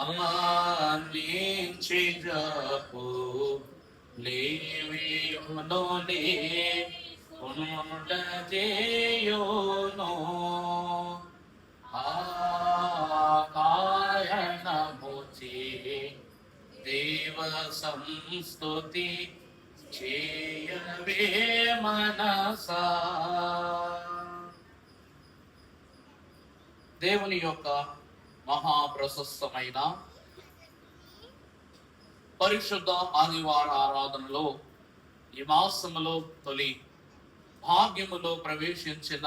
ఆనించి జపు లేవియునోనే కొనుట చేయును ఆ కారణముచే దేవ సంస్తుతి చేయవే మనసా. దేవుని యొక్క మహాప్రశస్తమైన పరిశుద్ధ ఆదివార ఆరాధనలో ఈ మాసములో తొలి భాగ్యములో ప్రవేశించిన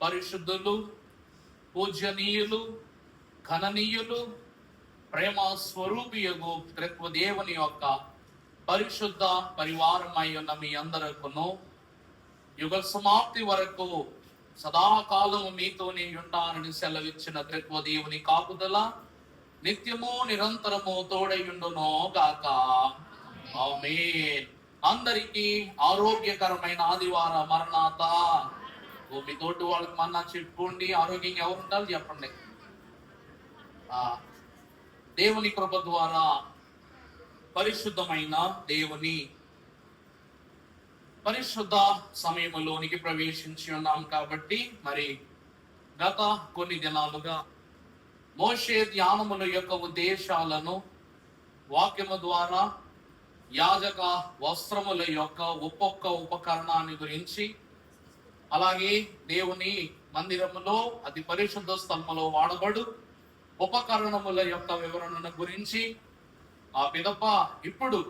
పరిశుద్ధులు, పూజనీయులు, ఘననీయులు, ప్రేమ స్వరూపియగు త్రిత్వ దేవుని యొక్క పరిశుద్ధ పరివారమై ఉన్న మీ అందరకును యుగ సమాప్తి వరకు సదాకాలము మీతోనే ఉంటానని సెలవిచ్చిన త్రిత్వ దేవుని కాపుదల నిత్యము నిరంతరము తోడయుండును గాక. ఆమేన్. అందరికీ ఆరోగ్యకరమైన ఆదివార మరణాత. మీ తోటి వాళ్ళకి మన్నా చెప్పుకోండి. ఆరోగ్యంగా ఎవరు ఉంటారు చెప్పండి. దేవుని కృప ద్వారా పరిశుద్ధమైన దేవుని పరిశుద్ధ సమయంలోనికి ప్రవేశించి ఉన్నాం కాబట్టి మరి గత కొన్ని దినాలుగా మోషే ధ్యానముల యొక్క ఉద్దేశాలను వాక్యము ద్వారా యాజక వస్త్రముల యొక్క ఒక్కొక్క ఉపకరణాన్ని గురించి, అలాగే దేవుని మందిరములో అతి పరిశుద్ధ స్థలములో వాడబడు ఉపకరణముల యొక్క వివరణను గురించి, ఆ పిదప ఇప్పుడు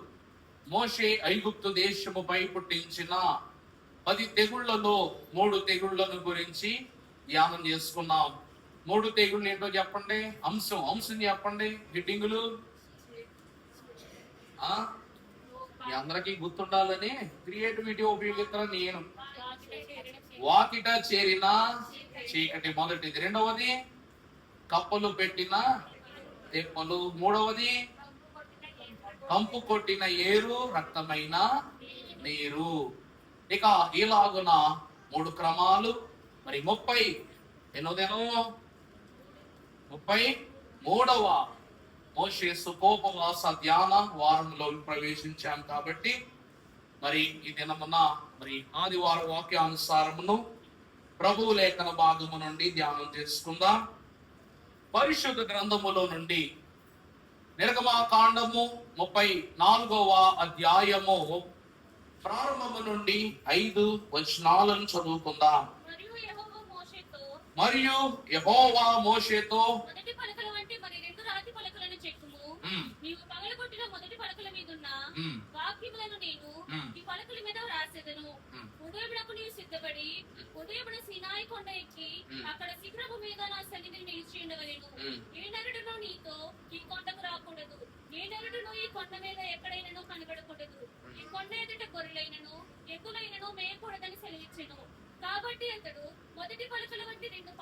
మోషే ఐగుప్తు దేశముపై పుట్టించిన 10 తెగుళ్లలో 3 తెగుళ్లను గురించి ధ్యానం చేసుకున్నాం. 3 తెగుళ్ళు ఏంటో చెప్పండి. అంశం చెప్పండి. హిట్టింగులు అందరికీ గుర్తుండాలని క్రియేటివిటీ ఉపయోగిస్తాను నేను. వాకిట చేరిన చీకటి మొదటిది. రెండవది కప్పలు పెట్టిన తెప్పలు. మూడవది కంపు కొట్టిన ఏరు, రక్తమైన నీరు. ఇక ఇలాగున 3 క్రమాలు. మరి 33వ మోషే సుకోపవాస ధ్యాన వారంలో ప్రవేశించాం కాబట్టి మరి ఈ దినమున మరి ఆదివార వాక్యానుసారమును ప్రభువు లేఖన భాగము నుండి ధ్యానం చేసుకుందాం. పరిశుద్ధ గ్రంథములో నుండి నిర్గమకాండము 34వ అధ్యాయము ప్రారంభము నుండి 5 వచనాలను చదువుకుందాం. మరియు యెహోవా మోషేతో మొదటి పలకల వంటి మరి 2 రాతి పలకలను చెక్కుము. నీవు పగలగొట్టిన మొదటి పలకల మీదున్న వాక్యములను నేను ఈ పలకల మీద వ్రాసెదను. ఉదయమునకు నీవు సిద్ధపడి ఉదయమున సీనాయి కొండ ఎక్కి అక్కడ శిఖరము మీద నా సన్నిధిని నిలిచి ఉండవలెను. ఏ నరుడును నీతో ఈ కొండకు రాకూడదు. ఏ నరుడును ఈ కొండ మీద ఎక్కడైనను కనబడకూడదు. ఈ కొండ ఎదుట గొర్రెలైనను ఎద్దులైనను మేయకూడదని సెలవిచ్చెను. కాబట్టి అతడు మొదటి పలకల వంటి 2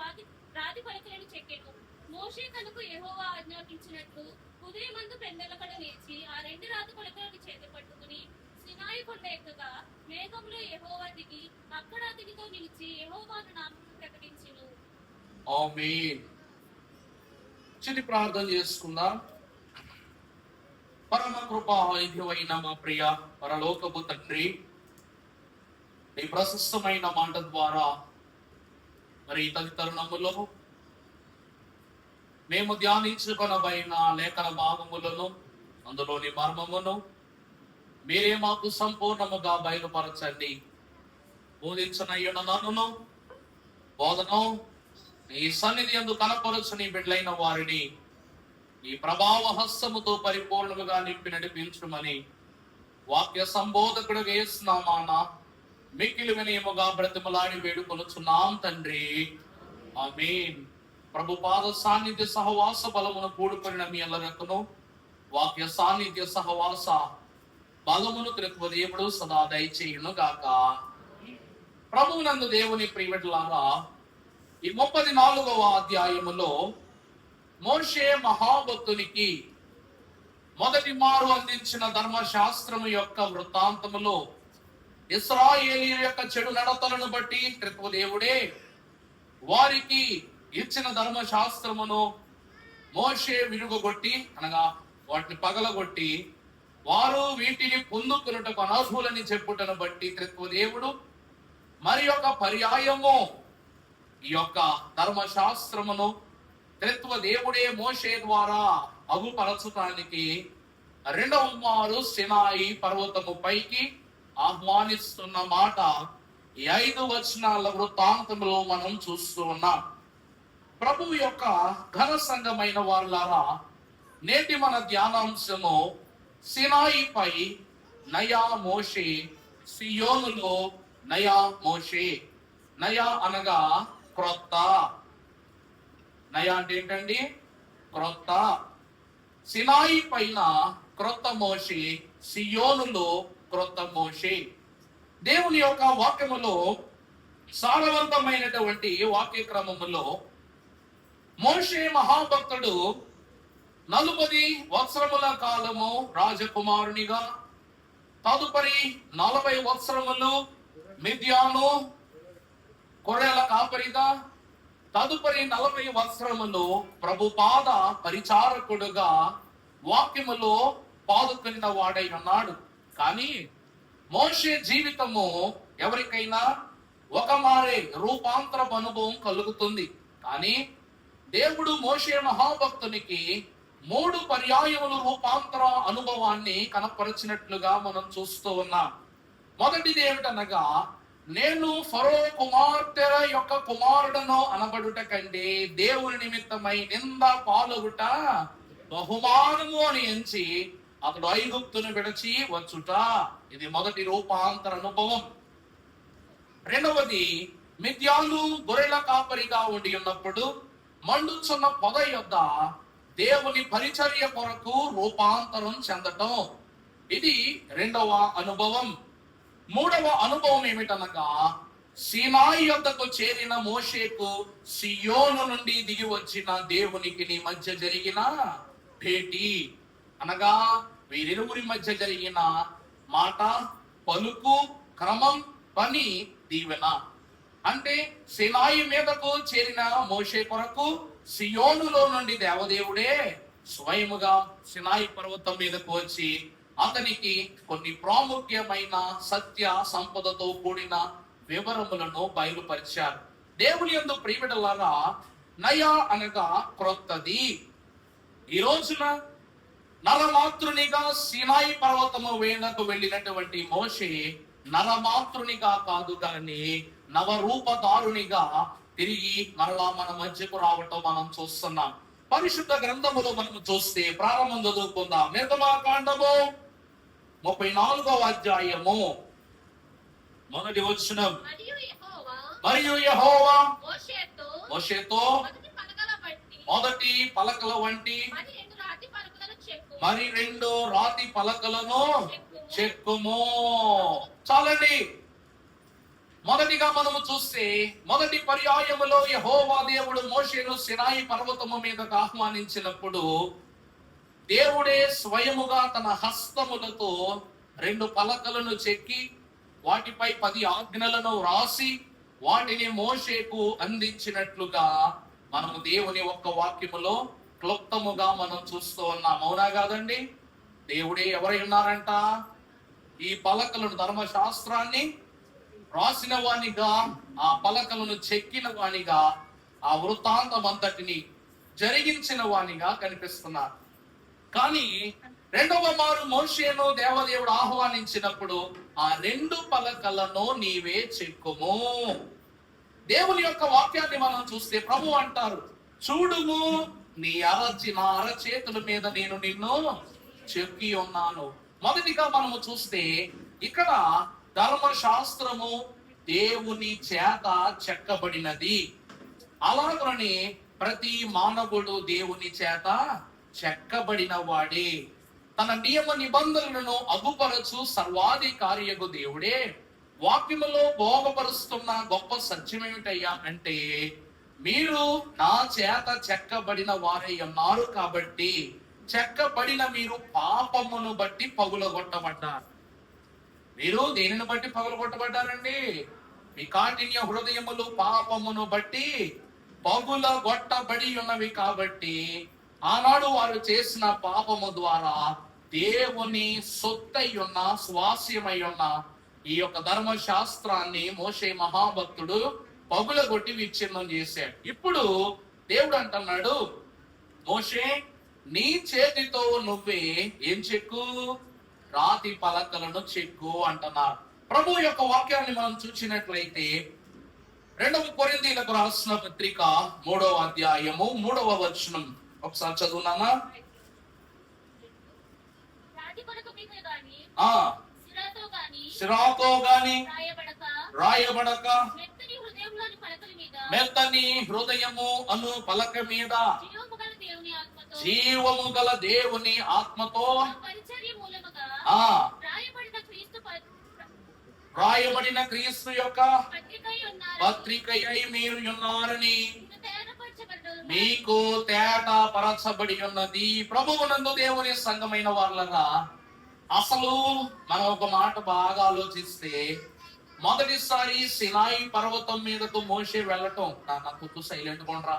రాతి పలకలను చెక్కెను. మోషే తనకు యెహోవా ఆజ్ఞాపించినట్లు ఉదయమందు పెందలకడ లేచి ఆ 2 రాతి పలకలను చేతి పట్టుకుని సీనాయి కొండ ఎక్కగా మేఘంలో యెహోవా దిగి అక్కడ అతనితో నిలిచి యెహోవాను నామమును ప్రకటించెను. ఆమేన్. చిన్న ప్రార్థన చేసుకుందాం. పరమ కృపానిధివైన మా ప్రియ పరలోకపు తండ్రి, నీ ప్రశస్తమైన మాట ద్వారా మరి తరుణములో మేము ధ్యానించుకొనబడిన లేఖన భాగములను, అందులోని మర్మమును మీరే మాకు సంపూర్ణముగా బయలుపరచండి. బోధించనయ్యున్న నన్నును బోధను నీ సన్నిధి యందు కనపరచు నీ బిడ్డలైన వారిని ఈ ప్రభావ హస్తముతో పరిపూర్ణముగా నింపి నడిపించుమని వాక్య సంబోధకుడు వేస్తున్నామాన మిక్కిలి వినయముగా బ్రతిమలాడి వేడుకొనుచున్నాం తండ్రి. ఆమేన్. ప్రభు పాద సాన్నిధ్య సహవాస బలమును కూడుకొనిన మీ అందరకును వాక్య సాన్నిధ్య సహవాస బలమును త్రిత్వ దేవుడు సదా దయచేయును గాక. ప్రభువునందు దేవుని ప్రియబిడ్డలారా, ఈ 34వ అధ్యాయములో మోషే మహాభక్తునికి మొదటి మారు అందించిన ధర్మశాస్త్రము యొక్క వృత్తాంతములో ఇశ్రాయేలీయుల యొక్క చెడు నడతలను బట్టి త్రిత్వ దేవుడే వారికి ఇచ్చిన ధర్మశాస్త్రమును మోషే విరుగొట్టి అనగా వాటిని పగలగొట్టి వారు వీటిని పొందుకున్నటకు అనర్హులని చెప్పుటను బట్టి త్రిత్వదేవుడు మరి యొక్క పర్యాయము ఈ యొక్క ధర్మశాస్త్రమును త్రిత్వదేవుడే మోషే ద్వారా అగుపరచటానికి రెండవ మారు సినాయి పర్వతము పైకి ఆహ్వానిస్తున్న మాట ఈ 5 వచనాల వృత్తాంతంలో మనం చూస్తూ ఉన్నాం. ప్రభువు యొక్క ఘన సంఘమైన వారులారా, నేటి మన ధ్యానాంశము సినాయిపై నయా మోషే, సియోనులో నయా మోషే. నయా అనగా క్రొత్త. నయా అంటే ఏంటండి? క్రొత్త. సినాయి పైన క్రొత్త మోషే, సియోనులో క్రొత్త మోషే. దేవుని యొక్క వాక్యములో సారవంతమైనటువంటి వాక్య క్రమములో మోషే మహాభక్తుడు 40 సంవత్సరముల కాలము రాజకుమారునిగా, తదుపరి 40 సంవత్సరములు మిద్యాను గొర్రెల కాపరిగా, తదుపరి 40 సంవత్సరములు ప్రభు పాద పరిచారకుడుగా వాక్యములో పాదుకున్న వాడై ఉన్నాడు. కానీ మోషే జీవితము ఎవరికైనా ఒక మారే రూపాంతరపు అనుభవం కలుగుతుంది. కానీ దేవుడు మోషే మహాభక్తునికి 3 పర్యాయములు రూపాంతర అనుభవాన్ని కనపరిచినట్లుగా మనం చూస్తూ ఉన్నాం. మొదటిది ఏమిటనగా, నేను ఫరో కుమార్తె యొక్క కుమారుడను అనబడుట కంటే దేవుని నిమిత్తమై నింద పాలుగుట బహుమానము అని ఎంచి అతడు ఐగుప్తును విడిచి వచ్చుట. ఇది మొదటి రూపాంతర అనుభవం. రెండవది, మిద్యాను గొర్రెల కాపరిగా ఉండి ఉన్నప్పుడు మండుచున్న పొద యొద్ద దేవుని పరిచర్య కొరకు రూపాంతరం చెందటం. ఇది రెండవ అనుభవం. మూడవ అనుభవం ఏమిటనగా, సీనాయి యొద్దకు చేరిన మోషేకు సియోను నుండి దిగి వచ్చిన దేవునికి మధ్య జరిగిన భేటీ. అనగా వీరిరువురి మధ్య జరిగిన మాట, పలుకు, క్రమం, పని, దీవెన. అంటే సీనాయి మీదకు చేరిన మోషే కొరకు సియోనులో నుండి దేవదేవుడే స్వయముగా సినాయి పర్వతం మీదకు వచ్చి అతనికి కొన్ని ప్రాముఖ్యమైన సత్య సంపదతో కూడిన వివరములను బయలుపరిచారు. దేవుని యందు ప్రియబిడ్డలారా, నయా అనగా క్రొత్తది. ఈ రోజున నరమాతృనిగా సినాయి పర్వతము వేణకు వెళ్ళినటువంటి మోషే నరమాతృనిగా కాదు కానీ నవరూపదారునిగా తిరిగి మరలా మన మధ్యకు రావటం మనం చూస్తున్నాం. పరిశుద్ధ గ్రంథములో మనం చూస్తే ప్రారంభం చదువుకుందాం. నిర్గమాకాండము 34వ అధ్యాయము మొదటి వచనం. మరియు యెహోవా మోషేతో మొదటి పలకల వంటి మరి 2 రాతి పలకలను చెక్కుము. చాలండి. మొదటిగా మనము చూస్తే మొదటి పర్యాయములో యెహోవా దేవుడు మోషేను సినాయి పర్వతము మీదకు ఆహ్వానించినప్పుడు దేవుడే స్వయముగా తన హస్తములతో 2 పలకలను చెక్కి వాటిపై 10 ఆజ్ఞలను రాసి వాటిని మోషేకు అందించినట్లుగా మనము దేవుని ఒక్క వాక్యములో క్లుప్తముగా మనం చూస్తూ ఉన్నాం. అవునా కాదండి? దేవుడే ఎవరై ఉన్నారంట? ఈ పలకలను, ధర్మశాస్త్రాన్ని రాసిన వానిగా, ఆ పలకలను చెక్కిన వానిగా, ఆ వృత్తాంతం అంతటిని జరిగించిన వానిగా కనిపిస్తున్నారు. కానీ రెండవ మారు మోషేను దేవదేవుడు ఆహ్వానించినప్పుడు ఆ 2 పలకలను నీవే చెక్కుము. దేవుని యొక్క వాక్యాన్ని మనం చూస్తే ప్రభు అంటారు, చూడుము నా అరచేతుల మీద నేను నిన్ను చెక్కి ఉన్నాను. మొదటిగా మనము చూస్తే ఇక్కడ ధర్మశాస్త్రము దేవుని చేత చెక్కబడినది. అలాగని ప్రతి మానవుడు దేవుని చేత చెక్కబడిన వాడే. తన నియమ నిబంధనలను అగుపరచు సర్వాధికారియగు దేవుడే వాక్యములో భోగపరుస్తున్న గొప్ప సత్యం ఏమిటయ్యా అంటే, మీరు నా చేత చెక్కబడిన వారై ఉన్నారు కాబట్టి చెక్కబడిన మీరు పాపమును బట్టి పగులగొట్టబడ్డారు. మీరు దేనిని బట్టి పగులగొట్టబడ్డారండి? మీ కాఠిన్య హృదయములు పాపమును బట్టి పగులగొట్టబడి ఉన్నవి కాబట్టి ఆనాడు వారు చేసిన పాపము ద్వారా దేవుని సొత్తై ఉన్న, స్వాస్యమై ఉన్న ఈ యొక్క ధర్మశాస్త్రాన్ని మోషే మహాభక్తుడు పగులగొట్టి విచ్ఛిన్నం చేశాడు. ఇప్పుడు దేవుడు అంటున్నాడు, మోషే నీ చేతితో నువ్వే ఏం చెక్కు, రాతి పలకలను చెక్కు అంటున్నారు. ప్రభు యొక్క వాక్యాన్ని మనం చూసినట్లయితే 2 కొరింథీయులకు రాసిన పత్రిక 3వ అధ్యాయము 3వ వచనం ఒకసారి చదువునామా. సిరాతో గాని రాయబడక మెత్తని హృదయము అను పలక మీద జీవము గల దేవుని ఆత్మతో రాయబడిన క్రీస్తు యొక్క పత్రికయై మీరు ఉన్నారని మీకు తేట పరచబడి ఉన్నది. ప్రభువునందు దేవుని సంఘమైన వాళ్ళరా, అసలు మనం ఒక మాట బాగా ఆలోచిస్తే, మొదటిసారి సినాయి పర్వతం మీదకు మోషే వెళ్ళటం, నా కుత్తు సైలెంట్ కొండ్రా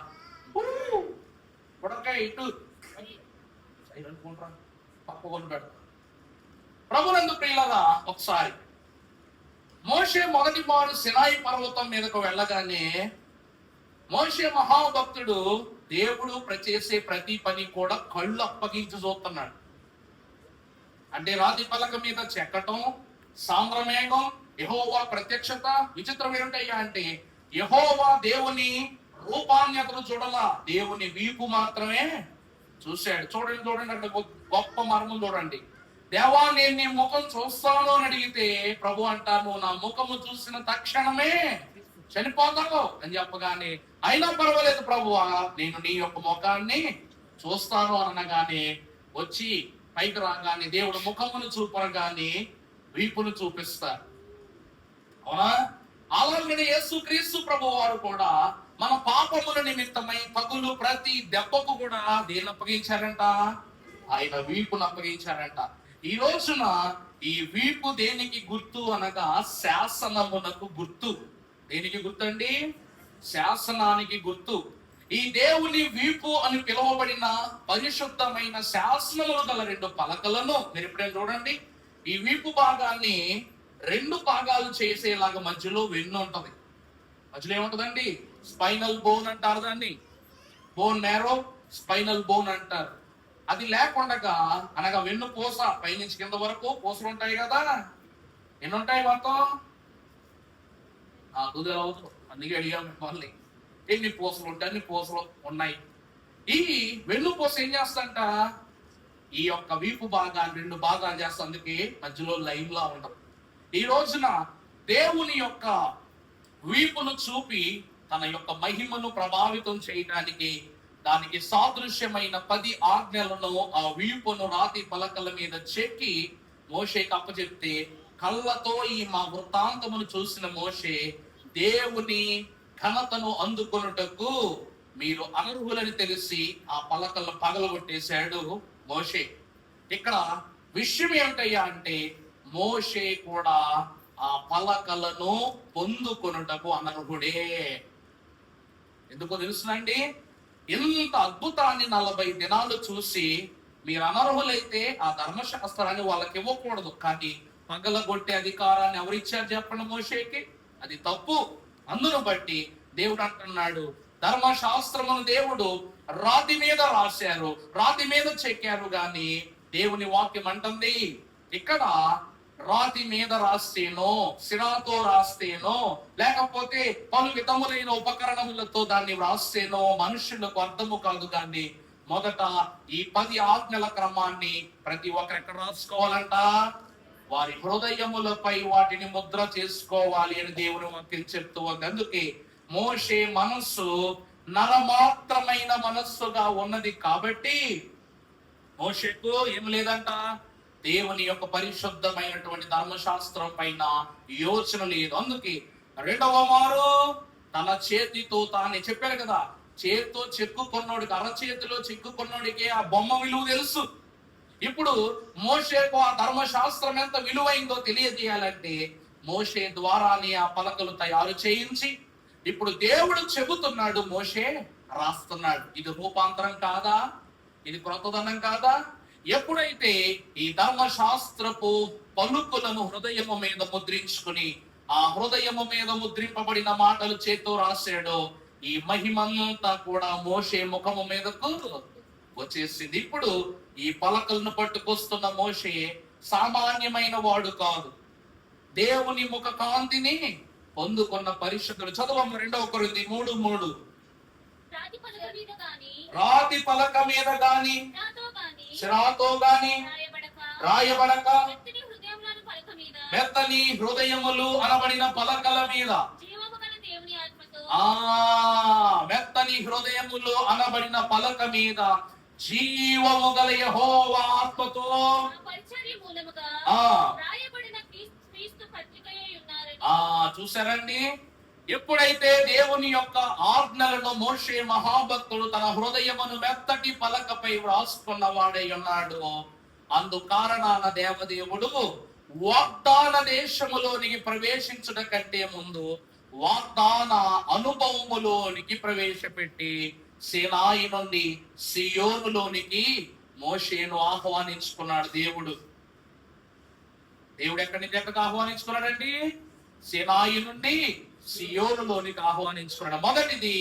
ఇటు సైలెంట్ కొండ్రా పక్కకొని పెడతా. ప్రభునందు ప్రియులరా, ఒకసారి మోషే మొదటి మారు సినాయి పర్వతం మీదకు వెళ్ళగానే మోషే మహాభక్తుడు దేవుడు చేసే ప్రతి పని కూడా కళ్ళు అప్పగించి చూస్తున్నాడు. అంటే రాతి పలక మీద చెక్కటం, సాంద్రమేఘం, యెహోవా ప్రత్యక్షత. విచిత్రం ఏంటయ్యా అంటే, యెహోవా దేవుని రూపాన్ని అతను చూడాల, దేవుని వీపు మాత్రమే చూశాడు. చూడండి అంటే గొప్ప మర్మం చూడండి. దేవా నేను నీ ముఖం చూస్తాను అని అడిగితే ప్రభు అంటాను, నా ముఖము చూసిన తక్షణమే చనిపోతావు అని చెప్పగానే, అయినా పర్వాలేదు ప్రభువా నేను నీ యొక్క ముఖాన్ని చూస్తాను అనగానే వచ్చి పైకి రాగానే దేవుడు ముఖమును చూపగానే వీపును చూపిస్తారు. అవునా? అలాగే యేసుక్రీస్తు ప్రభు వారు కూడా మన పాపముల నిమిత్తమై పగులు ప్రతి దెబ్బకు కూడా దేన్ని అప్పగించారంట? ఆయన వీపును అప్పగించారంట. ఈ రోజున ఈ వీపు దేనికి గుర్తు అనగా శాసనమునకు గుర్తు. దేనికి గుర్తండి? శాసనానికి గుర్తు. ఈ దేవుని వీపు అని పిలువబడిన పరిశుద్ధమైన శాసనములు గల 2 పలకలను మీరు ఎప్పుడైనా చూడండి. ఈ వీపు భాగాన్ని 2 భాగాలు చేసేలాగా మధ్యలో వెన్ను ఉంటది. మధ్యలో ఏముంటదండి? స్పైనల్ బోన్ అంటారు దాన్ని. బోన్ నేరో స్పైనల్ బోన్ అంటారు. అది లేకుండా అనగా వెన్ను పూస పైనుంచి కింద వరకు పూసలు ఉంటాయి కదా. ఎన్ని ఉంటాయి మొత్తం? అందుకే అడిగాం మిమ్మల్ని, ఎన్ని పూసలు ఉంటాయి? అన్ని పూసలు ఉన్నాయి. ఈ వెన్ను పూస ఏం చేస్తంట? ఈ యొక్క వీపు భాగాన్ని 2 భాగాలు చేస్తా, అందుకే మధ్యలో లైన్ లా ఉండదు. ఈ రోజున దేవుని యొక్క వీపును చూపి తన యొక్క మహిమను ప్రభావితం చేయడానికి దానికి సాదృశ్యమైన 10 ఆజ్ఞలను ఆ వీపును రాతి పలకల మీద చెక్కి మోషేకి అప్పచెప్తే, కళ్ళతో ఈ మా వృత్తాంతమును చూసిన మోషే దేవుని ఘనతను అందుకొనుటకు మీరు అనర్హులని తెలిసి ఆ పలకలను పగలగొట్టేశాడు మోషే. ఇక్కడ విషయం ఏమిటయ్యా అంటే, మోషే కూడా ఆ పలకలను పొందుకొనుటకు అనర్హుడే. ఎందుకో తెలుసునండి? ఇంత అద్భుతాన్ని 40 దినాలు చూసి మీరు అనర్హులైతే ఆ ధర్మశాస్త్రాన్ని వాళ్ళకి ఇవ్వకూడదు. కానీ పగలగొట్టే అధికారాన్ని ఎవరిచ్చారు చెప్పండి మోషేకి? అది తప్పు. అందును బట్టి దేవుడు అంటున్నాడు, ధర్మశాస్త్రమును దేవుడు రాతి మీద రాశారు, రాతి మీద చెక్కారు. గాని దేవుని వాక్యం అంటుంది, ఇక్కడ రాతి మీద రాస్తేనో, సిరాతో రాస్తేనో, లేకపోతే పలు విధములైన ఉపకరణములతో దాన్ని రాస్తేనో మనుషులకు అర్థము కాదు. కానీ మొదట ఈ 10 ఆజ్ఞల క్రమాన్ని ప్రతి ఒక్కరు ఎక్కడ రాసుకోవాలంట? వారి హృదయములపై వాటిని ముద్ర చేసుకోవాలి అని దేవుని వాక్యం చెప్తూ ఉంది. అందుకే మోషే మనస్సు నరమాత్రమైన మనస్సుగా ఉన్నది కాబట్టి మోషేకు ఏం లేదంట? దేవుని యొక్క పరిశుద్ధమైనటువంటి ధర్మశాస్త్రం పైన యోచన లేదు. అందుకే 2వ మారు తన చేతితో తానే చెప్పారు కదా, చేతితో చెక్కుకున్నోడికి, అరచేతిలో చెక్కుకున్నోడికి ఆ బొమ్మ విలువ తెలుసు. ఇప్పుడు మోషేకు ఆ ధర్మశాస్త్రం ఎంత విలువైందో తెలియజేయాలంటే మోషే ద్వారానే ఆ పలకలు తయారు చేయించి ఇప్పుడు దేవుడు చెబుతున్నాడు, మోషే రాస్తున్నాడు. ఇది రూపాంతరం కాదా? ఇది క్రొత్తదనం కాదా? ఎప్పుడైతే ఈ ధర్మశాస్త్రపు పలుకులను హృదయము మీద ముద్రించుకుని ఆ హృదయము మీద ముద్రింపబడిన మాటలు చేత్తో రాశాడో ఈ మహిమంతా కూడా మోషే ముఖము మీదకు వచ్చేసింది. ఇప్పుడు ఈ పలకలను పట్టుకొస్తున్న మోషే సామాన్యమైన వాడు కాదు, దేవుని ముఖ కాంతిని పొందుకున్న పరిశుద్ధుడు. చదవము 2 కొరింథీ 3:3. రాతి పలక మీద గాని సిరాతో గాని రాయబడక మెత్తని హృదయములు అనబడిన పలకల మీద, మెత్తని హృదయములు అనబడిన పలక మీద జీవము గల యెహోవా ఆత్మతో చూసారండి. ఎప్పుడైతే దేవుని యొక్క ఆజ్ఞలను మోషే మహాభక్తుడు తన హృదయమును మెత్తటి పలకపై వ్రాసుకున్న వాడై ఉన్నాడు, అందు కారణాన దేవదేవుడు వాగ్దాన దేశములోనికి ప్రవేశించుట కంటే ముందు వాగ్దాన అనుభవములోనికి ప్రవేశపెట్టి సీనాయి నుండి సియోనులోనికి మోషేను ఆహ్వానించుకున్నాడు. దేవుడు ఎక్కడి నుంచి ఎక్కడికి ఆహ్వానించుకున్నాడండి? సీనాయి నుండి సియోనులోనికి ఆహ్వానించుకున్నాడు. మొదటిది,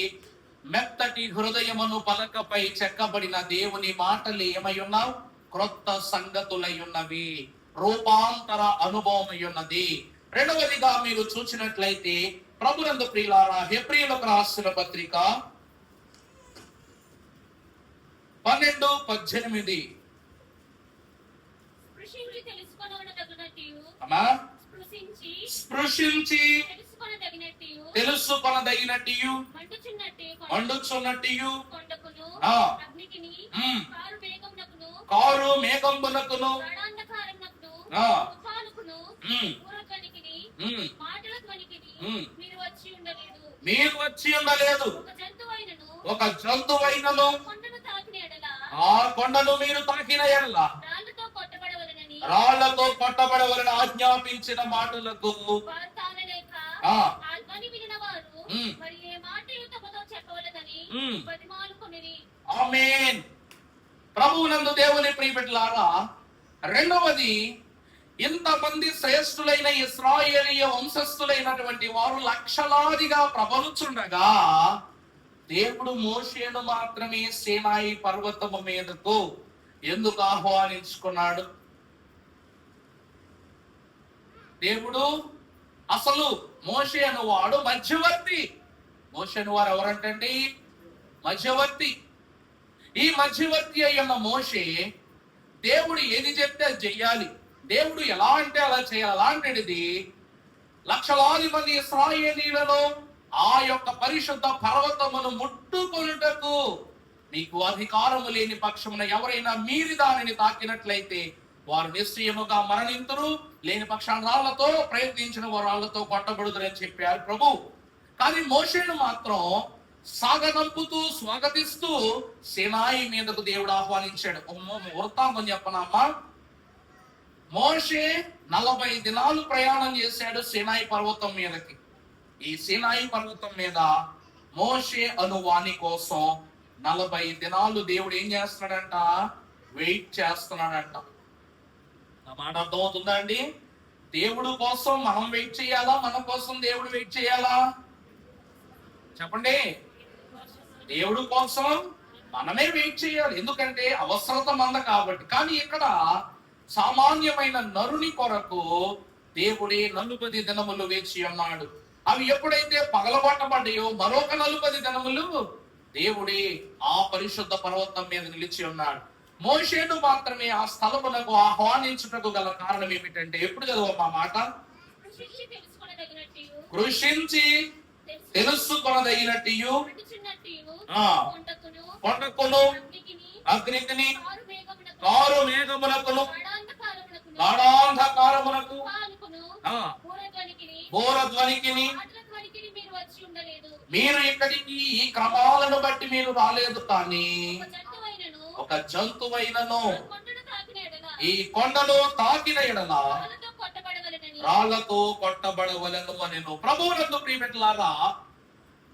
మెత్తటి హృదయమును పలకపై చెక్కబడిన దేవుని మాటలు ఏమై ఉన్నావు? క్రొత్త సంగతులై ఉన్నవి, రూపాంతర అనుభవమై ఉన్నది. రెండవదిగా మీరు చూసినట్లయితే ప్రభునందు ప్రియులారా, హెబ్రీయులకు రాసిన పత్రిక 12:18. స్పృశించి తెలుసుకొనదగినట్టు మండుచున్నట్టు కారు మేఘంబునకును మీరు వచ్చి ఉండలేదు. ఒక జంతువైనను ఆ కొండను మీరు తాకిన ఎడల రాళ్లతో కొట్టబడవలని ఆజ్ఞాపించిన మాటలకు ఆమేన్. ప్రభువునందు దేవుని ప్రియబిడ్డలారా, రెండవది, ఇంతమంది శ్రేష్ఠులైన ఇశ్రాయేలీయ వంశస్థులైనటువంటి వారు లక్షలాదిగా ప్రబలుచుండగా దేవుడు మోషేను మాత్రమే సీనాయి పర్వతము మీదకు ఎందుకు ఆహ్వానించుకున్నాడు? దేవుడు అసలు మోషే అనువాడు మధ్యవర్తి. మోషే అనువారు ఎవరంటండి? మధ్యవర్తి. ఈ మధ్యవర్తి అయ్యున్న మోషే దేవుడు ఏది చెప్తే అది చెయ్యాలి, దేవుడు ఎలా అంటే అలా చేయాలి. అలాంటిది లక్షలాది మంది ఇశ్రాయేలీయులను ఆ యొక్క పరిశుద్ధ పర్వతమును ముట్టుకొనుటకు మీకు అధికారము లేని పక్షమున ఎవరైనా మీరి దానిని తాకినట్లయితే వారు నిశ్చయముగా మరణింతురు, లేని పక్షాన రాళ్లతో ప్రయత్నించిన వారు రాళ్లతో కొట్టబడుదురని చెప్పారు ప్రభు. కానీ మోషేను మాత్రం సాగనంపుతూ స్వాగతిస్తూ సీనాయి మీదకు దేవుడు ఆహ్వానించాడు. వృత్తాంతం చెప్పనమ్మా. మోషే 40 దినాలు ప్రయాణం చేశాడు సీనాయి పర్వతం మీదకి. ఈ సీనాయి పర్వతం మీద మోషే అనువాని కోసం 40 దినాలు దేవుడు ఏం చేస్తున్నాడంట? వెయిట్ చేస్తున్నాడంట. నా మాట అర్థమవుతుందా అండి? దేవుడు కోసం మనం వెయిట్ చేయాలా, మన కోసం దేవుడు వెయిట్ చేయాలా? చెప్పండి. దేవుడు కోసం మనమే వెయిట్ చేయాలి, ఎందుకంటే అవసరత మంద కాబట్టి. కానీ ఇక్కడ సామాన్యమైన నరుని కొరకు దేవుడే 40 దినములు వేచి ఉన్నాడు. అవి ఎప్పుడైతే పగలగొట్టబడ్డాయో మరొక 40 దినములు దేవుడే ఆ పరిశుద్ధ పర్వతం మీద నిలిచి ఉన్నాడు. మోషేను మాత్రమే ఆ స్థలమునకు ఆహ్వానించుటకు గల కారణం ఏమిటంటే, ఎప్పుడు చదవమ్మా మాట? కృషించి తెలుసుకొనదగినట్టు కొండకును అగ్నికిని కారు మేఘమునకును గాఢాంధకారమునకు బోరధ్వనికిని మీరు ఇక్కడికి ఈ క్రమాలను బట్టి మీరు రాలేదు, కానీ ఒక జంతువైనను ఈ కొండను తాకిన ఎడల రాళ్లతో కొట్టబడవలను అనెను. ప్రభువునందు ప్రియబిడ్డలారా,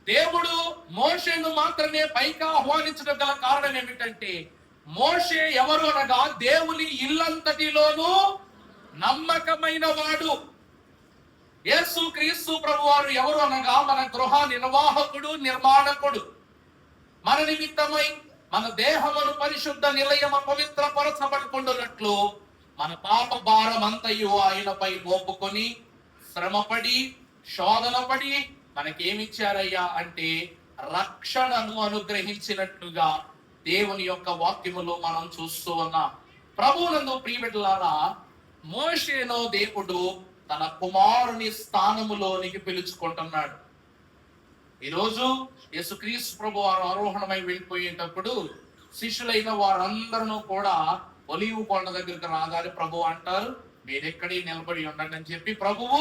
దేవుడు మోషేను మాత్రమే పైకి ఆహ్వానించడం గల కారణం ఏమిటంటే, మోషే ఎవరు అనగా దేవుని ఇల్లంతటిలోనూ నమ్మకమైన వాడు. యేసు క్రీస్తు ప్రభువారు ఎవరు అనగా మన గృహ నిర్వాహకుడు, నిర్మాణకుడు. మన నిమిత్తమై మన దేహమును పరిశుద్ధ నిలయమ పవిత్రపరచబడుకుంటున్నట్లు మన పాప భారం అంతయు ఆయనపై మోపుకొని శ్రమపడి శోధనపడి మనకేమిచ్చారయ్యా అంటే రక్షణను అనుగ్రహించినట్లుగా దేవుని యొక్క వాక్యములో మనం చూస్తూ ఉన్నాం. ప్రభువునందు ప్రియబిడ్డలారా, మోషేను దేవుడు తన కుమారుని స్థానములోనికి పిలుచుకుంటున్నాడు. ఈరోజు యేసుక్రీస్తు ప్రభు వారు ఆరోహణమై వెళ్ళిపోయేటప్పుడు శిష్యులైన వారందరూ కూడా ఒలీవు కొండ దగ్గరికి రాగానే ప్రభు అంటారు, మీరెక్కడే నిలబడి ఉండండి అని చెప్పి ప్రభువు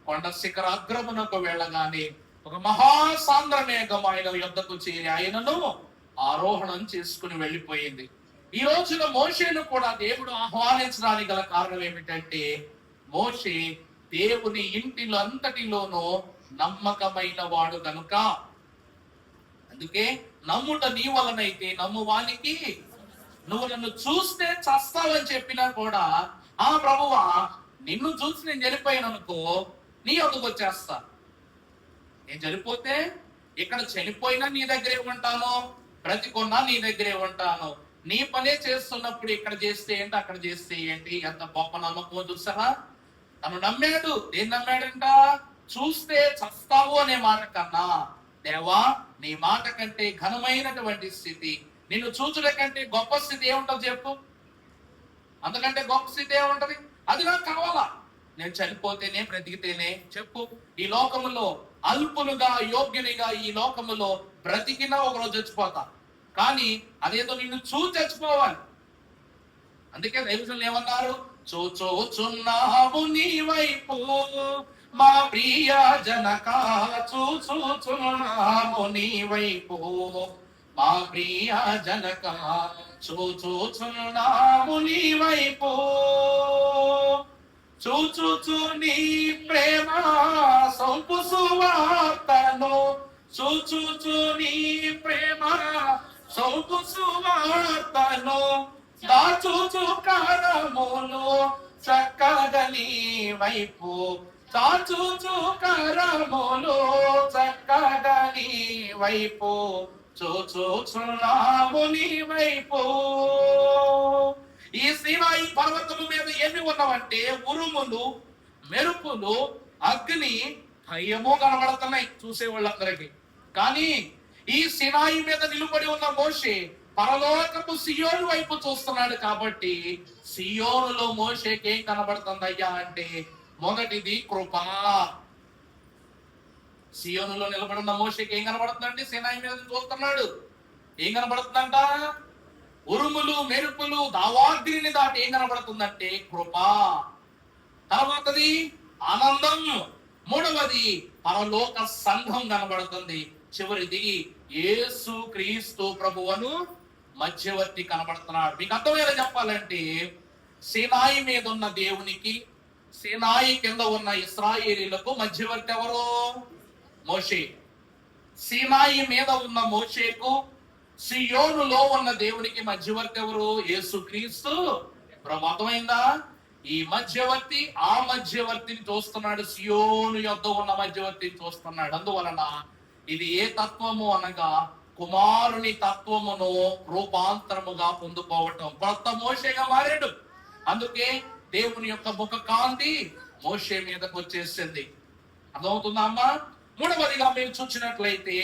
కొండ శిఖరాగ్రమునకు వెళ్ళగానే ఒక మహాసాంద్ర మేఘం ఆయన యొద్దకు చేరి ఆయనను ఆరోహణం చేసుకుని వెళ్ళిపోయింది. ఈ రోజున మోషేను కూడా దేవుడు ఆహ్వానించడానికి గల కారణం ఏమిటంటే, మోషే దేవుని ఇంటిలో అంతటిలోనూ నమ్మకమైన వాడు గనుక. అందుకే నమ్ముట నీ వలనైతే నమ్మువానికి నువ్వు నన్ను చూస్తే చస్తావని చెప్పినా కూడా, ఆ ప్రభువా నిన్ను చూసి నేను చనిపోయాననుకో నీ వద్దకు వచ్చేస్తా. నేను చనిపోతే ఇక్కడ చనిపోయినా నీ దగ్గరే ఉంటాను, బ్రతికున్నా నీ దగ్గరే ఉంటాను. నీ పనే చేస్తున్నప్పుడు ఇక్కడ చేస్తే ఏంటి, అక్కడ చేస్తే ఏంటి, ఎంత గొప్ప నమ్మకం చూసారా. తను నమ్మాడు. ఏం నమ్మాడంట? చూస్తే చస్తావు అనే మాట కన్నా, దేవా నీ మాట కంటే ఘనమైనటువంటి స్థితి, నిన్ను చూచుట కంటే గొప్ప స్థితి ఏముంటది చెప్పు? అందుకంటే గొప్ప స్థితి ఏముంటది? అది నాకు కావాలా. నేను చనిపోతేనే బ్రతికితేనే చెప్పు. ఈ లోకములో అల్పులుగా యోగ్యునిగా ఈ లోకములో బ్రతికినా ఒకరోజు చచ్చిపోతా, కానీ అదేదో నిన్ను చూసి చచ్చిపోవాలి. అందుకే దైవజనులు ఏమన్నారు? చూచుచున్నాము నీ వైపు మా ప్రియ జనక, చూచుచున్నాము నీ వైపు మా ప్రియ జనక, చూచుచున్నాము నీ వైపు, చూచుచు నీ ప్రేమ సొంపు సువార్తను, చూచుచు నీ ప్రేమ సొంపు సువార్తను, దాచుచు కరములు చక్కగా నీ వైపు, దాచుచు కరములు చక్కగా నీ వైపు, చూచుచున్నాము నీ వైపు. ఈ సీనాయి పర్వతము మీద ఎన్ని ఉన్నవంటే ఉరుములు, మెరుపులు, అగ్ని, భయము కనబడుతున్నాయి చూసే వాళ్ళందరికీ. కానీ ఈ సినాయి మీద నిలబడి ఉన్న మోషే పరలోకపు సియోను వైపు చూస్తున్నాడు. కాబట్టి సియోనులో మోషేకి ఏం కనబడుతుంది అయ్యా అంటే, మొదటిది కృప. సియోనులో నిలబడిన మోషేకి ఏం కనబడుతుందండి? సినాయి మీద చూస్తున్నాడు. ఏం కనబడుతుందంట? ఉరుములు, మెరుపులు, దావాగ్నిని దాటి ఏం కనబడుతుందంటే కృప. తర్వాతది ఆనందం. మూడవది పరలోక సంఘం కనబడుతుంది. చివరిది యేసు క్రీస్తు ప్రభువును మధ్యవర్తి కనబడుతున్నాడు. మీకు అర్థమయ్యేలా చెప్పాలంటే, సీనాయి మీద ఉన్న దేవునికి, సీనాయి కింద ఉన్న ఇశ్రాయేలీలకు మధ్యవర్తి ఎవరు? మోషే. సీనాయి మీద ఉన్న మోషేకు, సియోనులో ఉన్న దేవునికి మధ్యవర్తి ఎవరు? యేసు క్రీస్తు ప్రభు. అర్థమైందా? ఈ మధ్యవర్తి ఆ మధ్యవర్తిని చూస్తున్నాడు, సియోను యొద్ద ఉన్న మధ్యవర్తిని చూస్తున్నాడు. అందువలన ఇది ఏ తత్వము అనగా కుమారుని తత్వమును రూపాంతరముగా పొందుకోవటం. కొత్త మోషేగా మారాడు. అందుకే దేవుని యొక్క ముఖ కాంతి మోషే మీదకు వచ్చేసింది. అర్థమవుతుందా అమ్మా? మూడవదిగా మేము చూసినట్లయితే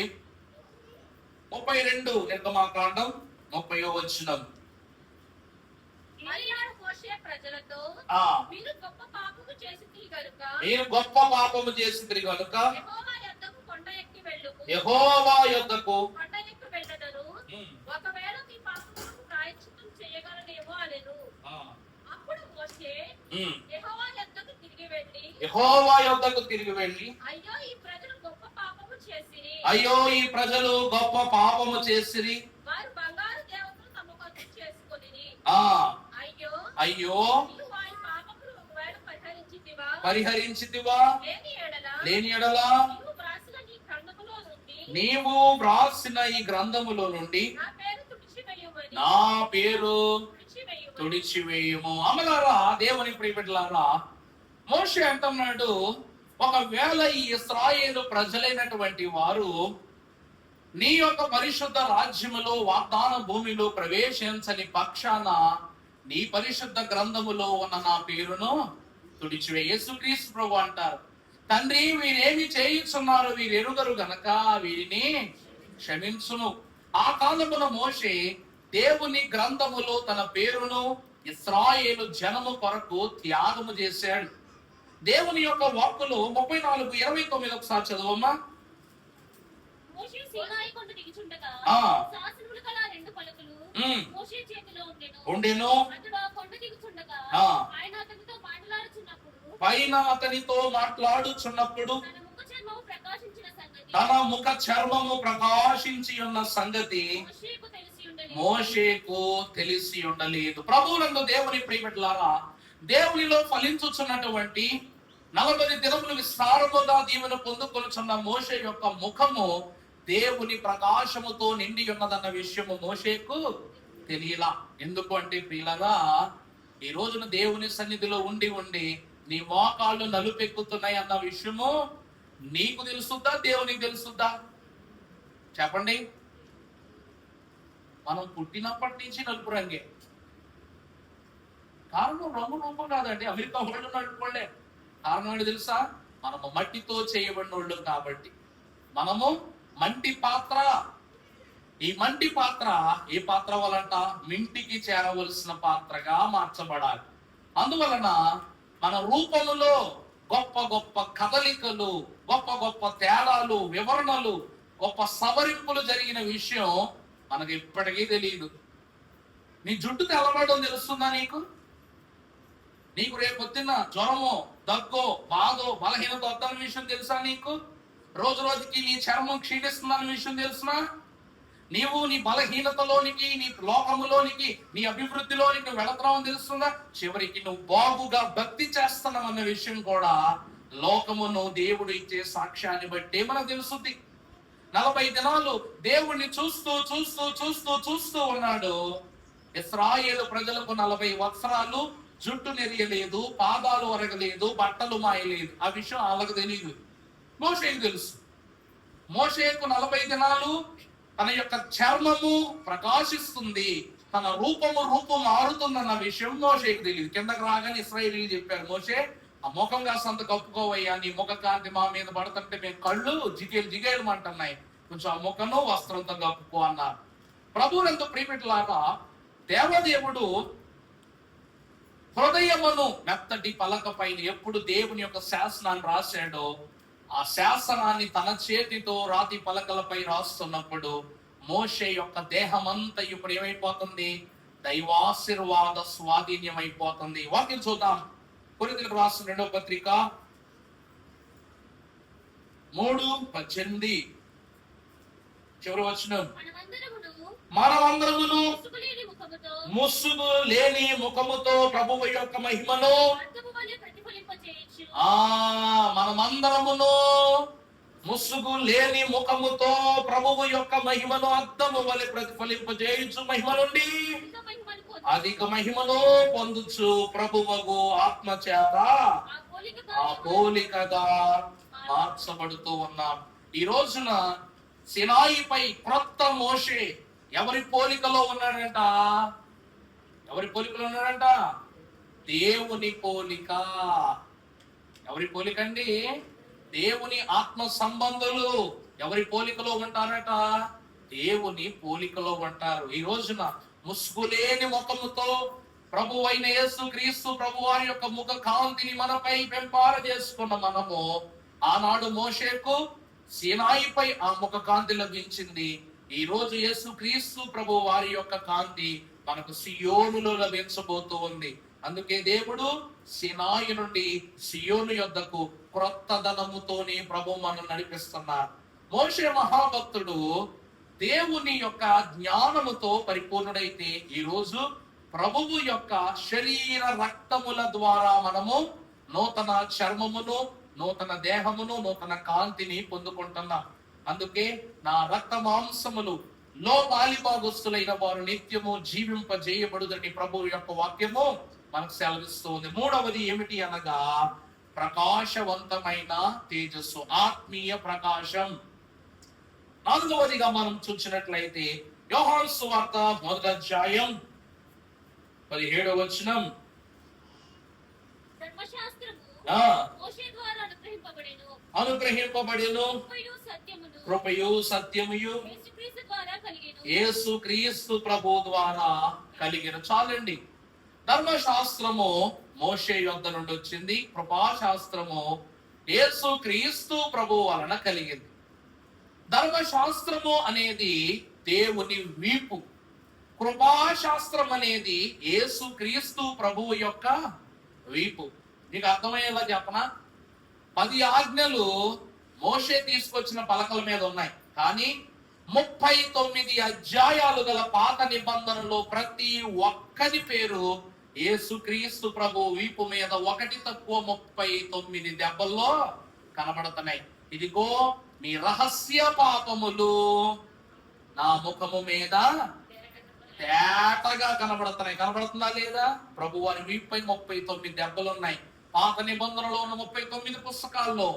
32 నిర్గమాకాండం 30వ వచనం. మీరు గొప్ప పాపము చేసితిరి గనుక యెహోవా యొద్దకు ఒకవేళ మీ పాపములకు ప్రాయశ్చిత్తం చేయగలనేమో అనెను. అప్పుడు మోషే యెహోవా యొద్దకు తిరిగి వెళ్ళి అయ్యో ఈ ప్రజలు గొప్ప పాపము చేసిరి, వారు బంగారు దేవతలు తమ కొరకు చేసుకొనిరి. అయ్యో పరిహరించితివా లేని ఎడల నీవు వ్రాసిన ఈ గ్రంథములో నుండి నా పేరు తుడిచివేయుము. అమలారా, దేవుని ప్రియబిడ్డలారా, మోషే అంటున్నాడు, ఒకవేళ ఈ ఇశ్రాయేలు ప్రజలైనటువంటి వారు నీ యొక్క పరిశుద్ధ రాజ్యములో వాగ్దాన భూమిలో ప్రవేశించని పక్షాన నీ పరిశుద్ధ గ్రంథములో ఉన్న నా పేరును తుడిచివే. యేసుక్రీస్తు ప్రభు అంటారు, తండ్రి వీరేమి చేయుచున్నారు, వీరు ఎరుగరు గనక వీరిని క్షమించును. ఆ కాలమున మోషే దేవుని గ్రంథములో తన పేరును ఇశ్రాయేలు జనము కొరకు త్యాగము చేశాడు. దేవుని యొక్క వాక్కులు 34:29 ఒకసారి చదవమ్మా. మోషే సీనాయి కొండ దిగుచుండగా శాసనములు గల రెండు పలకలు మోషే చేతిలో ఉండెను. అతడు ఆ కొండ దిగుచుండగా ఆయన అతనితో మాట్లాడుచున్నప్పుడు తన ముఖ చర్మము ప్రకాశించి ఉన్న సంగతి మోషేకు తెలిసి ఉండలేదు. ప్రభువునందు దేవుని ప్రియబిడ్డలారా, దేవునిలో ఫలించుచున్నటువంటి 40 దినములు విస్తారముగా దీవెన పొందుకొనుచున్న మోషే యొక్క ముఖము దేవుని ప్రకాశముతో నిండి ఉన్నదన్న విషయము మోషేకు తెలియలా. ఎందుకు అంటే ప్రియులరా, ఈ రోజున దేవుని సన్నిధిలో ఉండి ఉండి నీ మోకాళ్ళు నలుపెక్కుతున్నాయి అన్న విషయము నీకు తెలుసుద్దా, దేవునికి తెలుసుద్దా? చెప్పండి. మనం పుట్టినప్పటి నుంచి నలుపు రంగే. కారణం రంగు కాదండి. అమెరికా వాళ్ళు నడుపుకోలే. కారణం ఏంటి తెలుసా? మనము మట్టితో చేయబడిన వాళ్ళు కాబట్టి. మనము మంటి పాత్ర. ఈ మంటి పాత్ర ఏ పాత్ర వలంట? మింటికి చేరవలసిన పాత్రగా మార్చబడాలి. అందువలన మన రూపములో గొప్ప గొప్ప కదలికలు, గొప్ప గొప్ప తేడాలు, వివరణలు, గొప్ప సవరింపులు జరిగిన విషయం మనకు ఇప్పటికీ తెలియదు. నీ జుట్టు తెల్లబడడం తెలుస్తుందా నీకు? నీకు రేపు పొద్దున్న జ్వరమో, దగ్గో, బాధో, బలహీనత వద్దన్న విషయం తెలుసా నీకు? రోజు రోజుకి నీ చర్మం క్షీణిస్తుందన్న విషయం తెలుసునా? నీవు నీ బలహీనతలోనికి, నీ లోకములోనికి, నీ అభివృద్ధిలోనికి వెళుతున్నావని తెలుస్తుందా? చివరికి నువ్వు బాగుగా భక్తి చేస్తున్నావు అన్న విషయం కూడా లోకమును దేవుడు ఇచ్చే సాక్ష్యాన్ని బట్టే మనకు తెలుస్తుంది. 40 దినాలు దేవుణ్ణి చూస్తూ చూస్తూ చూస్తూ చూస్తూ ఉన్నాడు. ఇశ్రాయేలు ప్రజలకు 40 సంవత్సరాలు జుట్టు నెరియలేదు, పాదాలు ఒరగలేదు, బట్టలు మాయలేదు. ఆ విషయం వాళ్ళకు తెలియదు, మోషేకు తెలుసు. మోషేకు 40 దినాలు తన యొక్క చర్మము ప్రకాశిస్తుంది, తన రూపం మారుతుందన్న విషయం మోషేకు తెలియదు. కిందకు రాగానే ఇశ్రాయేలీయులు చెప్పారు, మోషే ఆ ముఖం కాస్తంత కప్పుకోవయ్యా, నీ ముఖ కాంతి మా మీద పడుతుంటే మేము కళ్ళు జిగేలు అంటున్నాయి, కొంచెం ఆ ముఖను వస్త్రంతో కప్పుకో అన్నారు. ప్రభువునందు ప్రియమిట్లాగా దేవదేవుడు హృదయమును మెత్తటి పలక పైన ఎప్పుడు దేవుని యొక్క శాసనాన్ని రాశాడో, ఆ శాసనాన్ని తన చేతితో రాతి పలకలపై రాస్తున్నప్పుడు మోషే యొక్క దేహం అంతా ఇప్పుడు ఏమైపోతుంది? దైవాశీర్వాద స్వాధీన్యం అయిపోతుంది. వాక్యం చూద్దాం. కొరింథీయులకు రాసిన 2వ పత్రిక 3:18 చివరి వచనం, మనమందరమును ముసుగు లేని ముఖముతో ప్రభువు యొక్క మహిమను మనమందరమును ముసుగు లేని ముఖముతో ప్రభువు యొక్క మహిమను అద్దము వలె ప్రతిఫలింపజేయచ్చు మహిమ నుండి అధిక మహిమను పొందుచు ప్రభువగు ఆత్మ చేత ఆ పోలికగా మార్చబడుతూ ఉన్నాం. ఈ రోజున సినాయిపై క్రొత్త మోషే ఎవరి పోలికలో ఉన్నాడంట? ఎవరి పోలికలో ఉన్నాడంట? దేవుని పోలిక. ఎవరి పోలిక అండి? దేవుని ఆత్మ సంబంధులు ఎవరి పోలికలో ఉంటారట? దేవుని పోలికలో ఉంటారు. ఈ రోజున ముసుగులేని ముఖముతో ప్రభు అయిన యేసు క్రీస్తు ప్రభు వారి యొక్క ముఖ కాంతిని మనపై పెంపార చేసుకున్న మనము, ఆనాడు మోషేకు సీనాయిపై ఆ ముఖ కాంతి లభించింది. ఈ రోజు యేసు క్రీస్తు ప్రభు వారి యొక్క కాంతి మనకు సియోనులో లభించబోతూ ఉంది. అందుకే దేవుడు సీనాయి నుండి సియోను యొద్దకు క్రొత్త ధనముతోని ప్రభు మనం నడిపిస్తున్నారు. మోషే మహాభక్తుడు దేవుని యొక్క జ్ఞానముతో పరిపూర్ణుడైతే ఈ రోజు ప్రభువు యొక్క శరీర రక్తముల ద్వారా మనము నూతన చర్మమును, నూతన దేహమును, నూతన కాంతిని పొందుకుంటున్నాం. అందుకే నా రక్త మాంసములు లో బాలిభాగస్తులైన వారు నిత్యము జీవింపజేయబడుదని ప్రభువు యొక్క వాక్యము మనకు సెలవిస్తుంది. మూడవది ఏమిటి అనగా ప్రకాశవంతమైన తేజస్సు, ఆత్మీయ ప్రకాశం. నాలుగవదిగా మనం చూసినట్లయితే యోహాను సువార్త 1వ అధ్యాయం 17వ వచనం. అనుగ్రహింపబడెను కృపయు సత్యముయు యేసు క్రీస్తు ప్రభు ద్వారా కలిగిన. చాలండి. ధర్మశాస్త్రము మోషే యొద్ద నుండి వచ్చింది, కృపాశాస్త్రము యేసు క్రీస్తు ప్రభు వలన కలిగింది. ధర్మశాస్త్రము అనేది దేవుని వీపు, కృపాశాస్త్రం అనేది యేసు క్రీస్తు ప్రభువు యొక్క వీపు. నీకు అర్థమయ్యేలా చెప్పనా? 10 ఆజ్ఞలు మోషే తీసుకొచ్చిన పలకల మీద ఉన్నాయి, కానీ 39 అధ్యాయాలు గల పాత నిబంధనలో ప్రతి ఒక్కరి పేరు యేసుక్రీస్తు ప్రభు వీపు మీద ఒకటి తక్కువ 39 దెబ్బల్లో కనబడుతున్నాయి. ఇదిగో మీ రహస్య పాపములు నా ముఖము మీద తేటగా కనబడుతున్నాయి. కనబడుతుందా లేదా? ప్రభు వారి వీపుపై 39 దెబ్బలు ఉన్నాయి. పాత నిబంధనలో ఉన్న 39 పుస్తకాల్లో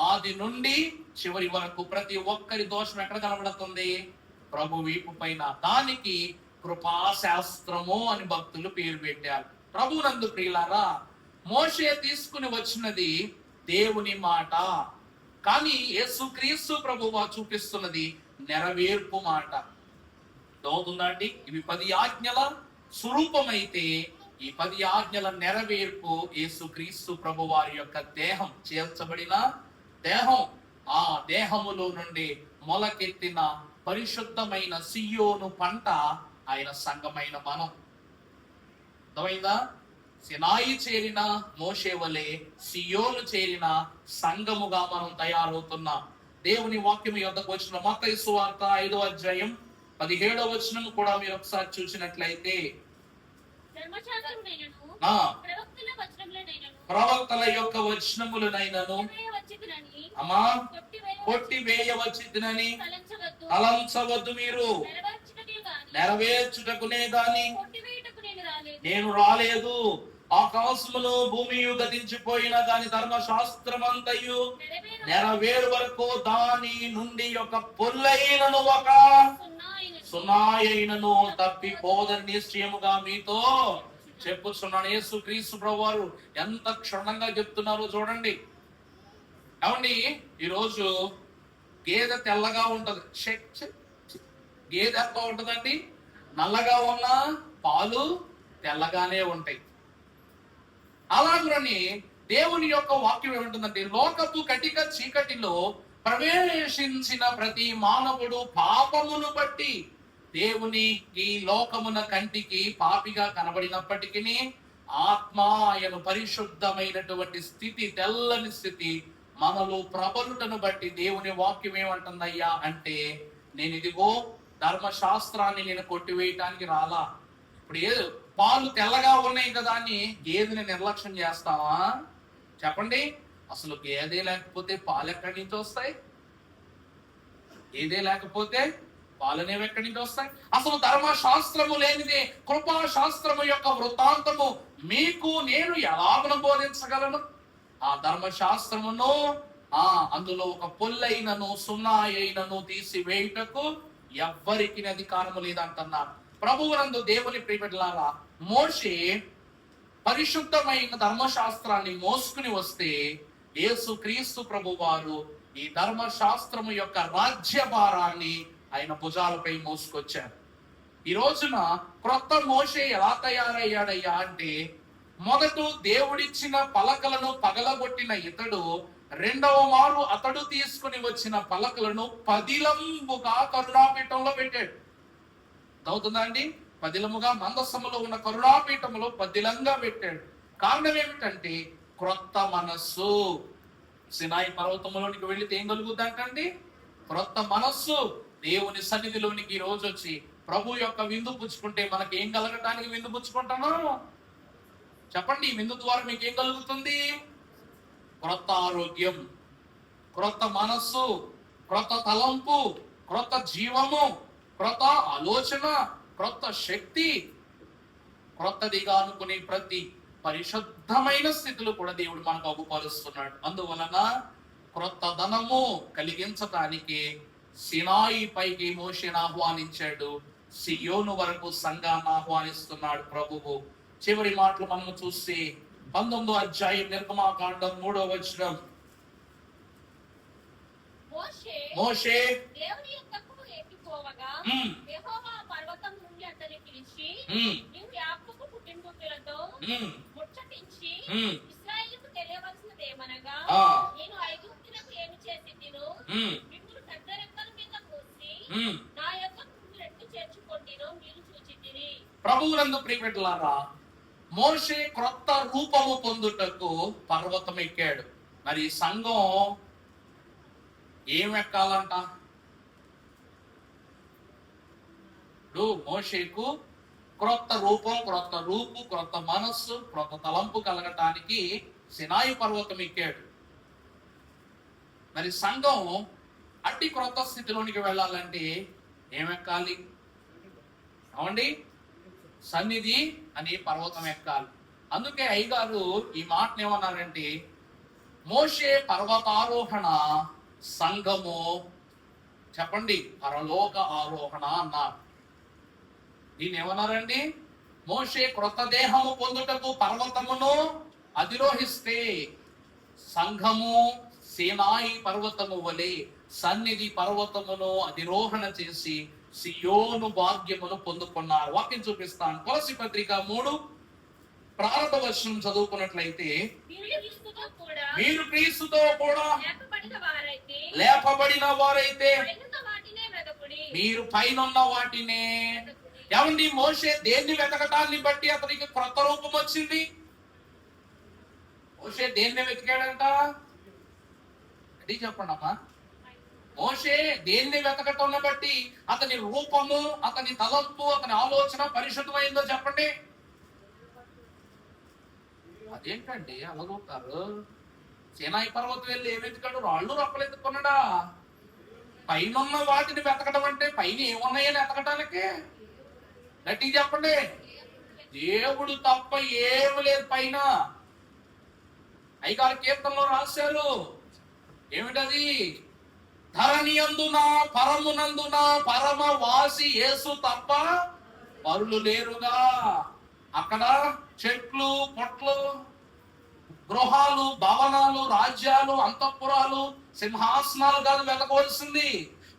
ఆది నుండి చివరి వరకు ప్రతి ఒక్కరి దోషం ఎక్కడ కనబడుతుంది? ప్రభు వీపు పైన. దానికి కృపాశాస్త్రము అని భక్తులు పేరు పెట్టారు. ప్రభునందు ప్రియులారా, మోషే తీసుకుని వచ్చినది దేవుని మాట, కానీ యేసుక్రీస్తు ప్రభువు చూపిస్తున్నది నెరవేర్పు మాట. అవుతుందండి. ఇవి 10 ఆజ్ఞల స్వరూపమైతే ఈ 10 ఆజ్ఞల నెరవేర్పు యేసుక్రీస్తు ప్రభు వారి యొక్క దేహం, చేర్చబడిన దేహం. ఆ దేహములో నుండి మొలకెత్తిన పరిశుద్ధమైన సియోను పంట ఆయన సంఘమైన మనం. అర్థమైందా? సినాయి చేరిన మోషే వలె సియోను చేరిన సంఘముగా మనం తయారవుతున్నాం. దేవుని వాక్యం యొద్దకు వచ్చిన మత్తయి సువార్త 5వ అధ్యాయం 17వ వచనం కూడా మీరు ఒకసారి చూసినట్లయితే, ప్రవక్తల యొక్క వచనములనైనను అమ్మా కొట్టివేయవచ్చునని తలంచవద్దు, మీరు నెరవేర్చుటకునే గాని నేను రాలేదు. ఆకాశమును భూమియు గతించిపోయిన దాని ధర్మశాస్త్రమంతయు నెరవేరు వరకు దాని నుండి ఒక పొల్లైనను ఒక సున్నాయైనను తప్పిపోదని నిశ్చయముగా మీతో చెప్పుచున్నాను. యేసుక్రీస్తు ప్రభువు వారు ఎంత క్షుణ్ణంగా చెప్తున్నారో చూడండి. ఏమండి, ఈరోజు గేదె తెల్లగా ఉంటది, గేదె ఎంత ఉంటదండి? నల్లగా ఉన్న పాలు తెల్లగానే ఉంటాయి. అలాగని దేవుని యొక్క వాక్యం ఏమంటుందంటే, లోకపు కటిక చీకటిలో ప్రవేశించిన ప్రతి మానవుడు పాపమును బట్టి దేవునికి లోకమున కంటికి పాపిగా కనబడినప్పటికీ ఆత్మ ఆయన పరిశుద్ధమైనటువంటి స్థితి, తెల్లని స్థితి మనలో ప్రబలుటను బట్టి దేవుని వాక్యం ఏమంటుందయ్యా అంటే, నేను ఇదిగో ధర్మశాస్త్రాన్ని నేను కొట్టివేయటానికి రాలా. ఇప్పుడు పాలు తెల్లగా ఉన్నాయి కదా అని గేదెని నిర్లక్ష్యం చేస్తావా? చెప్పండి. అసలు గేదె లేకపోతే పాలు ఎక్కడి నుంచి వస్తాయి? గేదె లేకపోతే పాలనేవి ఎక్కడి నుంచి వస్తాయి? అసలు ధర్మశాస్త్రము లేనిదే కృపాశాస్త్రము యొక్క వృత్తాంతము మీకు నేను ఎలాగను బోధించగలను? ఆ ధర్మశాస్త్రమును అందులో ఒక పొల్లైనను సున్నాయైనను తీసివేయుటకు ఎవ్వరికి అధికారము లేదంటున్నారు. ప్రభువునందు దేవుని ప్రియబిడ్డలారా, మోషే పరిశుద్ధమైన ధర్మశాస్త్రాన్ని మోసుకుని వస్తే యేసుక్రీస్తు ప్రభు వారు ఈ ధర్మశాస్త్రము యొక్క రాజ్యభారాన్ని ఆయన భుజాలపై మోసుకొచ్చారు. ఈ రోజున క్రొత్త మోషే ఎలా తయారయ్యాడయ్యా అంటే, మొదట దేవుడిచ్చిన పలకలను పగలగొట్టిన ఇతడు రెండవ మారు అతడు తీసుకుని వచ్చిన పలకలను పదిలంబుగా కరుణాపీఠంలో పెట్టాడు. అవుతుందా అండి? పదిలముగా మందసములో ఉన్న కరుణాపీఠములో పదిలంగా పెట్టాడు. కారణం ఏమిటంటే క్రొత్త మనస్సు. సినాయి పర్వతములోనికి వెళితే ఏం కలుగుద్దంటండి? క్రొత్త మనస్సు. దేవుని సన్నిధిలోనికి ఈ రోజు వచ్చి ప్రభు యొక్క విందు పుచ్చుకుంటే మనకి ఏం కలగటానికి విందు పుచ్చుకుంటామో చెప్పండి. ఈ విందు ద్వారా మీకు ఏం కలుగుతుంది? క్రొత్త ఆరోగ్యం, క్రొత్త మనస్సు, క్రొత్త తలంపు, క్రొత్త జీవము. క్రొత్త ఆలోచన, క్రొత్త శక్తి, క్రొత్తదిగా అనుకునే ప్రతి పరిశుద్ధమైన స్థితిలో కూడా దేవుడు మనకు అగుపరుస్తున్నాడు. అందువలన క్రొత్త ధనము కలిగించటానికి సినాయి పైకి మోషేను ఆహ్వానించాడు, సియోను వరకు సంఘాన్ని ఆహ్వానిస్తున్నాడు ప్రభువు. చివరి మాటలు మనం చూస్తే 19వ అధ్యాయం నిర్గమాకాండం 3వ వచనం. మోషే దేవుని యొద్దకు ఎక్కిపోవగా యెహోవా పర్వతం నుండి అతన్ని పిలిచి, నీవు యాకోబు పుట్టినరోజులతో ముచ్చటించి ఇశ్రాయేలుకు తెలియవలసినదేమనగా, నేను ఐగుప్తులకు ఏమి చేసితినో మిమ్ములు పెద్ద రెక్కల మీద మోసి నా యొద్దకు రెట్టు చేర్చుకొంటిరో మీరు చూచితిరి. ప్రభువునందు ప్రియబిడ్డలారా, మోషే క్రొత్త రూపము పొందుటకు పర్వతం ఎక్కాడు. మరి సంఘం ఏం ఎక్కాలంట? మోషేకు క్రొత్త రూపం, క్రొత్త రూపు, క్రొత్త మనస్సు, క్రొత్త తలంపు కలగటానికి సినాయి పర్వతం ఎక్కాడు. మరి సంఘం అట్టి క్రొత్త స్థితిలోనికి వెళ్ళాలంటే ఏమెక్కాలి? అవండి, సన్నిధి అని పర్వతం ఎక్కాలి. అందుకే అయ్యగారు ఈ మాటను ఏమన్నారంటే, మోషే పర్వతారోహణ, సంఘము చెప్పండి పరలోక ఆరోహణ అన్నారు. దీన్ని ఏమన్నారండి? మోషే క్రొత్త దేహము పొందుటకు పర్వతమును అధిరోహిస్తే, సంఘము సీనాయి పర్వతము వలె సన్నిధి పర్వతమును అధిరోహణ చేసి సియోను భాగ్యమును పొందుకున్నారు. వాక్యం చూపిస్తాను. కొలసి పత్రిక 3 ప్రారంభ వర్షం చదువుకున్నట్లయితే, మీరు క్రీస్తుతో కూడా లేపబడిన వారైతే మీరు పైనున్న వాటినే. ఏమండి, మోషే దేన్ని వెతకటాన్ని బట్టి అతనికి క్రొత్త రూపం వచ్చింది. మోషే దేన్ని వెతికాడంట? అది చెప్పండి అమ్మా. మోషే దేన్ని వెతకటం బట్టి అతని రూపము, అతని తలంపు, అతని ఆలోచన పరిశుద్ధమైందో చెప్పండి. అదేంటండి అలా చూస్తారు? సీనాయి పర్వతం వెళ్ళి ఏం వెతికాడు? రాళ్ళు రప్పలు ఎత్తుకున్నాడా? పైన వాటిని వెతకడం అంటే పైన ఏమున్నాయని వెతకటానికి? గట్టిగా చెప్పండి. దేవుడు తప్ప ఏమి లేదు పైన. అయ్యగారు కీర్తనలో రాశారు, ఏమిటది? ధరణియందున పరమునందున పరమవాసి యేసు తప్ప పరులు లేరుగా. అక్కడ చెట్లు, పొట్లు, గృహాలు, భవనాలు, రాజ్యాలు, అంతఃపురాలు, సింహాసనాలు కాదు వెతకవలసింది.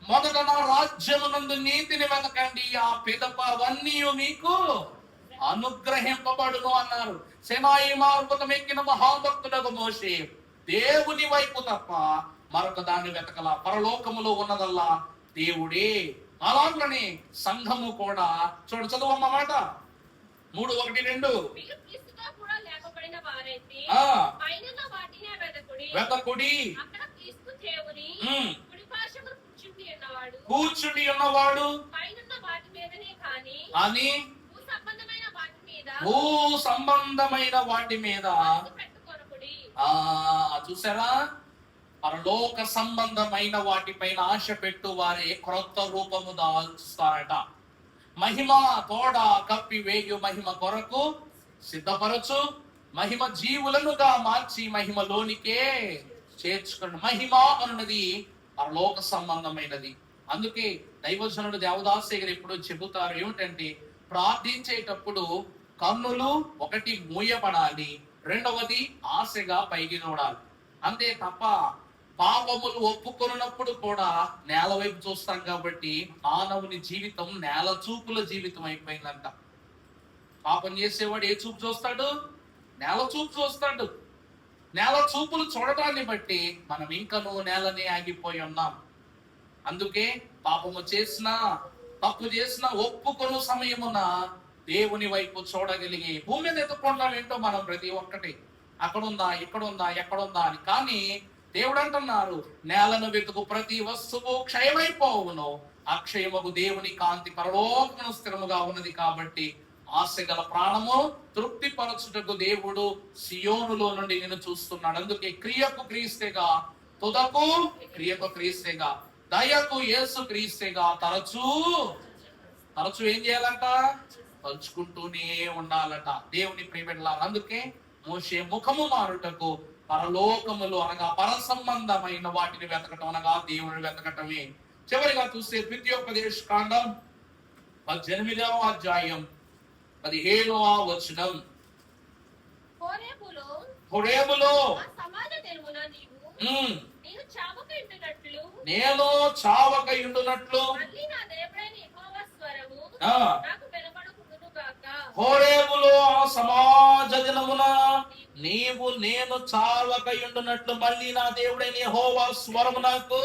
మొదట నా రాజ్యమునందు నీతిని వెతకండి, ఆ పిదప అవన్నీ మీకు అనుగ్రహింపబడును అన్నారు. సినాయి పర్వతం ఎక్కిన మహాభక్తుడకు మోషే దేవుని వైపు తప్ప మరొక దాన్ని వెతకల. పరలోకములో ఉన్నదల్లా దేవుడే. అలాగనే సంఘము కూడా చదువమ్మ మాట 3:1-2. వెతకుడి, కూర్చుని ఉన్నవాడు అని భూ సంబంధమైన వాటి మీద. చూసారా? పరలోక సంబంధమైన వాటిపైన ఆశ పెట్టు వారే క్రొత్త రూపము దాల్చుతారట. మహిమ తోడ కప్పి వేయు మహిమ కొరకు సిద్ధపరచు, మహిమ జీవులనుగా మార్చి మహిమలోనికే చేర్చుకోండి. మహిమ అన్నది పరలోక సంబంధమైనది. అందుకే దైవజనుడు దేవదాస్ గారు ఎప్పుడు చెబుతారు ఏమిటంటే, ప్రార్థించేటప్పుడు కన్నులు ఒకటి మూయబడాలి, రెండవది ఆశగా పైకి చూడాలి. అంతే తప్ప పాపములు ఒప్పుకొన్నప్పుడు కూడా నేల వైపు చూస్తాం. కాబట్టి మానవుని జీవితం నేల చూపుల జీవితం అయిపోయిందంట. పాపం చేసేవాడు ఏ చూపు చూస్తాడు? నేల చూపు చూస్తాడు. నేల చూపులు చూడటాన్ని బట్టి మనం ఇంకనూ నేలనే ఆగిపోయి ఉన్నాం. అందుకే పాపము చేసినా, తప్పు చేసినా ఒప్పుకొను సమయమున దేవుని వైపు చూడగలిగి భూమి మీద ఎత్తుకుంటాం. ఏంటో మనం ప్రతి ఒక్కటి అక్కడుందా, ఇక్కడుందా, ఎక్కడుందా అని. కానీ దేవుడు అంటున్నారు, నేలను వెతుకు ప్రతి వస్తువు క్షయమైపోవును, అక్షయముకు దేవుని కాంతి పరలోకమును స్థిరముగా ఉన్నది. కాబట్టి ఆశగల ప్రాణము తృప్తి పరచుటకు దేవుడు సియోనులో నుండి నేను చూస్తున్నాడు. అందుకే క్రియకు క్రీస్తేగా, తుదకు క్రియకు క్రీస్తేగా, దయకు యేసు క్రీస్తేగా తరచూ తరచు ఏం చేయాలంట? తలుచుకుంటూనే ఉండాలట. దేవుని ప్రియబిడ్డలారా, అందుకే మోషే ముఖము మారుటకు పరలోకములు అనగా పర సంబంధమైన వాటిని వెతకటం అనగా దేవుని వెతకటమే. చివరిగా చూస్తే ద్వితీయోపదేశ కాండం 18వ అధ్యాయం 17వ వచనం. హోరేబులో నేను చావక ఉండునట్లు హోరేబులో ఆ సమాజ దినమున నేను చావక ఉండునట్లు మళ్ళీ నా దేవుడైన యెహోవా స్వరము నాకు.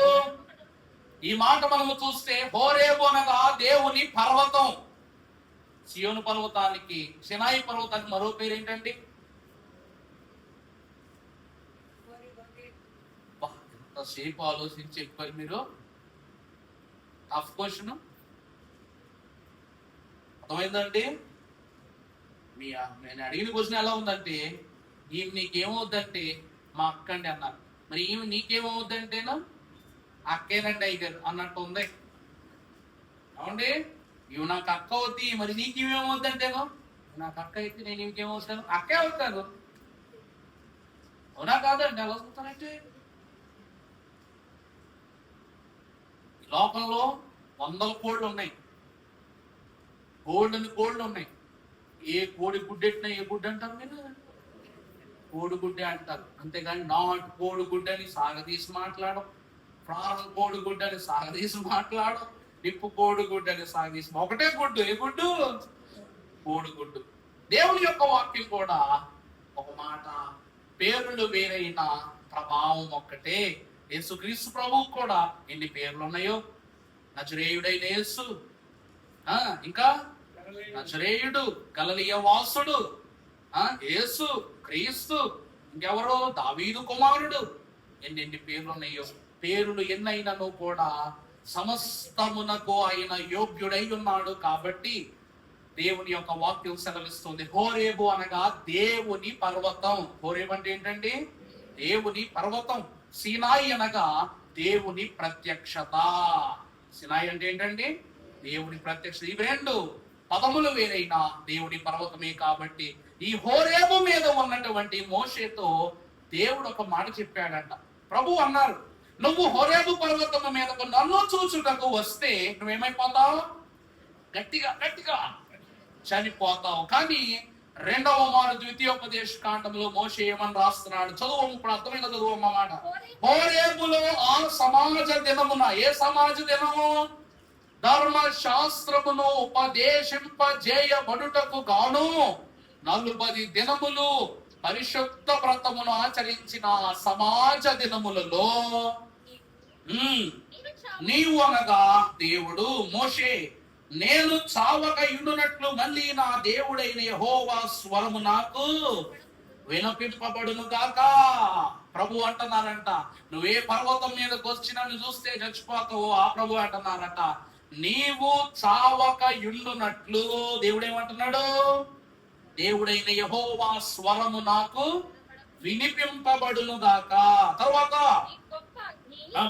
ఈ మాట మనము చూస్తే హోరేబు అనగా దేవుని పర్వతం. సియోను పర్వతానికి, సినాయి పర్వతానికి మరో పేరు ఏంటండి? ఎంతసేపు ఆలోచించి చెప్పారు మీరు. టఫ్ క్వశ్చన్ అర్థమైందండి? నేను అడిగిన క్వశ్చన్ ఎలా ఉందంటే, ఈమె నీకేమవుద్దంటే మా అక్క అండి అన్నారు. మరి ఈమె నీకేమవుద్దంటేనా అక్కేనండి అయ్యారు అన్నట్టు ఉంది. అవునండి, ఇవి నాకు అక్క అవుతాయి, మరి నీకేమవుద్దంటేనో నాకు అక్క అయితే నేను ఇంకేమవుతాను? అక్కే అవుతాను. అవునా కాదండి? అలా చూస్తానంటే లోకంలో 100 కోళ్ళు ఉన్నాయి, కోళ్ళు ఉన్నాయి. ఏ కోడి గుడ్డెట్టినా ఏ గుడ్డ అంటారు మీరు? కోడిగుడ్డే అంటారు. అంతేగాని నాటు కోడిగుడ్డ అని సాగదీసి మాట్లాడడం, ప్రాణం కోడిగుడ్డ అని సాగదీసి మాట్లాడడం, నిప్పు కోడిగుడ్డ అని సాగదీసి, ఒకటే గుడ్డు. ఏ గుడ్డు? కోడిగుడ్డు. దేవుని యొక్క వాక్యం కూడా ఒక మాట, పేర్లు వేరైన ప్రభావం ఒక్కటే. యేసుక్రీస్తు ప్రభువు కూడా ఎన్ని పేర్లు ఉన్నాయో. నజరేయుడైన యేసు, ఇంకా నజరేయుడు, గలిలయ వాసుడు, యేసు క్రీస్తు, ఇంకెవరో దావీదు కుమారుడు. ఎన్ని పేర్లు ఉన్నాయో. పేర్లు ఎన్నైనను కూడా సమస్తమునకు ఆయన యోగ్యుడై ఉన్నాడు. కాబట్టి దేవుని యొక్క వాక్యం సెలవిస్తుంది, హోరేబు అనగా దేవుని పర్వతం. హోరేబు అంటే ఏంటండి? దేవుని పర్వతం. సీనాయి అనగా దేవుని ప్రత్యక్షత. సీనాయి అంటే ఏంటండి? దేవుని ప్రత్యక్షత. ఇవి రెండు పదములు వేరైన దేవుని పర్వతమే. కాబట్టి ఈ హోరేబు మీద ఉన్నటువంటి మోషేతో దేవుడు ఒక మాట చెప్పాడంట. ప్రభు అన్నారు, నువ్వు హోరేబు పర్వతము మీదకు నన్ను చూచుటకు వస్తే నువ్వేమైపోతావు? గట్టిగా చనిపోతావు. కానీ 2వ మారు ద్వితీయోపదేశ కాండంలో మోషే ఏమని రాస్తున్నాడు? చదువు, ఇప్పుడు అర్థమైన చదువు మాట. హోరేబులో ఆ సమాజ దినమున, ఏ సమాజ దినము? ధర్మశాస్త్రమును ఉపదేశింపజేయబడుటకు గాను 40 దినములు పరిశుద్ధ వ్రతమును ఆచరించిన సమాజ దినములలో నీవు అనగా దేవుడు మోషే నేను చావక ఉండునట్లు మళ్ళీ నా దేవుడైన యెహోవా స్వరము నాకు వినిపింపబడును గాక. ప్రభు అంటున్నారంట, నువ్వే పర్వతం మీదకి వచ్చినా నువ్వు చూస్తే చచ్చిపోతావు. ఆ ప్రభు అంటున్నారంట, నీవు చావక ఉండునట్లు దేవుడేమంటున్నాడు? దేవుడైన యెహోవా స్వరము నాకు వినిపింపబడును గాక. తర్వాత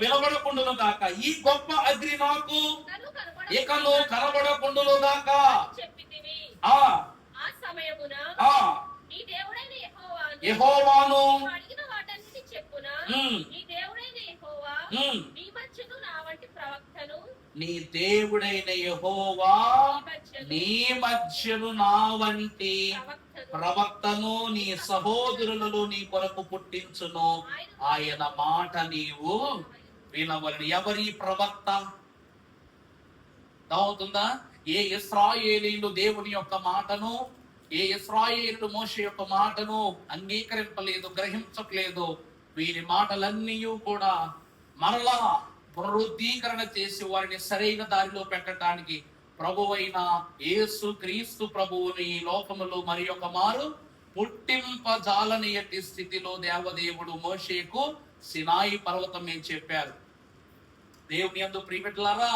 వినబడకుండును గాక. ఈ గొప్ప అగ్ని నాకు ఇకను కనబడకుండును గాక. యెహోవాను నీ దేవుడైన యెహోవా నీ మధ్యను నా వంటి ప్రవక్తను నీ సహోదరులను నీ కొరకు పుట్టించును. ఆయన మాట నీవు వినవలెను. ఎవరి ప్రవక్త? అవుతుందా? ఏ ఇశ్రాయేలీయులు దేవుని యొక్క మాటను, ఏ ఇశ్రాయేలీయులు మోషే యొక్క మాటను అంగీకరింపలేదు, గ్రహించట్లేదు. వీరి మాటలన్నీ కూడా మరలా పునరుద్ధీకరణ చేసి వారిని సరైన దారిలో పెట్టడానికి ప్రభువైన యేసు క్రీస్తు ప్రభువుని ఈ లోకములో మరి ఒక మారు పుట్టింపజాలని ఎట్టి స్థితిలో దేవదేవుడు మోషేకు సినాయి పర్వతం అని చెప్పారు. దేవుని యందు ప్రియబిడ్డలారా,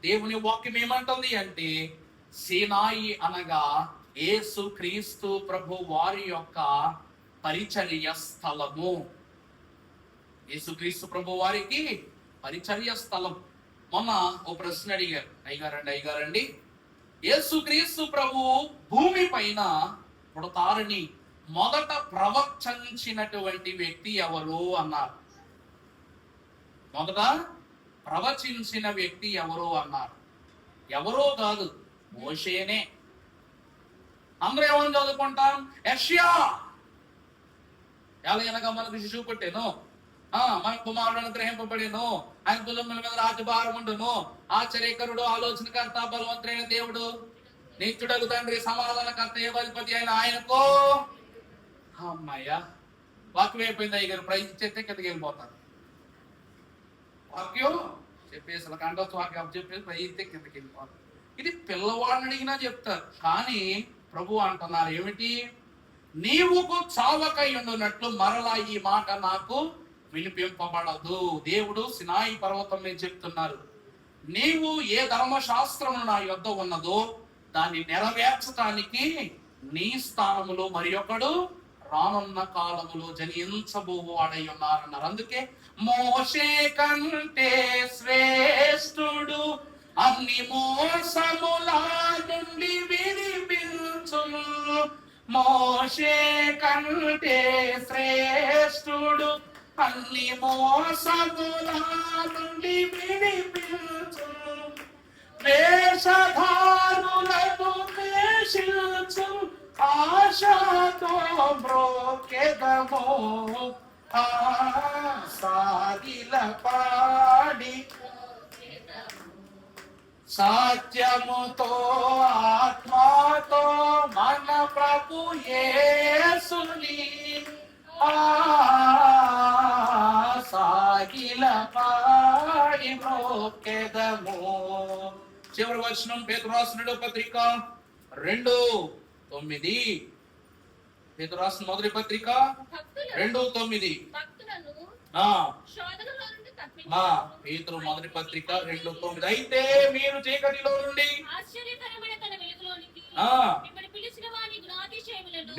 దేవుని వాక్యం ఏమంటుంది అంటే, సినాయి అనగా యేసు క్రీస్తు ప్రభు వారి యొక్క పరిచర్య స్థలము. యేసు క్రీస్తు ప్రభు వారికి పరిచర్య స్థలం. మొన్న ఓ ప్రశ్న అడిగారు, అయ్యగారండి యేసుక్రీస్తు ప్రభు భూమి పైన పుడతారని మొదట ప్రవచించినటువంటి వ్యక్తి ఎవరు అన్నారు. మొదట ప్రవచించిన వ్యక్తి ఎవరు అన్నారు. ఎవరో కాదు, మోషేనే. అందరూ ఏమని చదువుకుంటాం? యెషయా ఎలాగనగా మనకు శిశువు పుట్టెను, మన కుమారుడు అనుగ్రహింపబడెను, ఆయన భుజముల మీద రాజభారం ఉండును, ఆశ్చర్యకరుడు, ఆలోచనకర్త, బలవంతుడైన దేవుడు, నిత్యుడగు తండ్రి, సమాధానకర్త, ఏకాధిపతి అయిన ఆయనకు. అమ్మాయ్యా, వాక్యం అయిపోయింది. అయ్యారు ప్రైజ్ చెప్తే కిందకి వెళ్ళిపోతారు. వాక్యం చెప్పేసి అలా కంటొచ్చు, వాక్యం చెప్పేసి ప్రయత్తే కిందకి వెళ్ళిపోతారు. ఇది పిల్లవాడిని అడిగినా చెప్తారు. కానీ ప్రభు అంటున్నారు ఏమిటి? నీవు చావకై ఉండునట్లు మరలా ఈ మాట నాకు వినిపింపబడదు. దేవుడు సినాయి పర్వతం మీద చెప్తున్నారు, నీవు ఏ ధర్మశాస్త్రము నా యొద్ద ఉన్నదో దాన్ని నెరవేర్చడానికి నీ స్థానములో మరి ఒకడు రానున్న కాలములో జనించబోవాడై ఉన్నారన్నారు. అందుకే మోషే కంటే శ్రేష్ఠుడు అన్ని మోసముల నుండి విడిపించును. మోషే కంటే శ్రేష్ఠుడు అన్ని మోసముల నుండి విడిపించును. వేషధారులను వేషించు ఆశతో బ్రోకెదము, సాగిల పాడి సత్యముతో ఆత్మతో మన ప్రభు యేసుని సాగిల పాడి బ్రోకెదము. చివరి వచనం పేతురు రాసిన పత్రిక 2:9. పేతురు రాసిన మొదటి పత్రిక 2:9. పేతురు మొదటి పత్రిక 2:9. అయితే మీరు చీకటిలో నుండి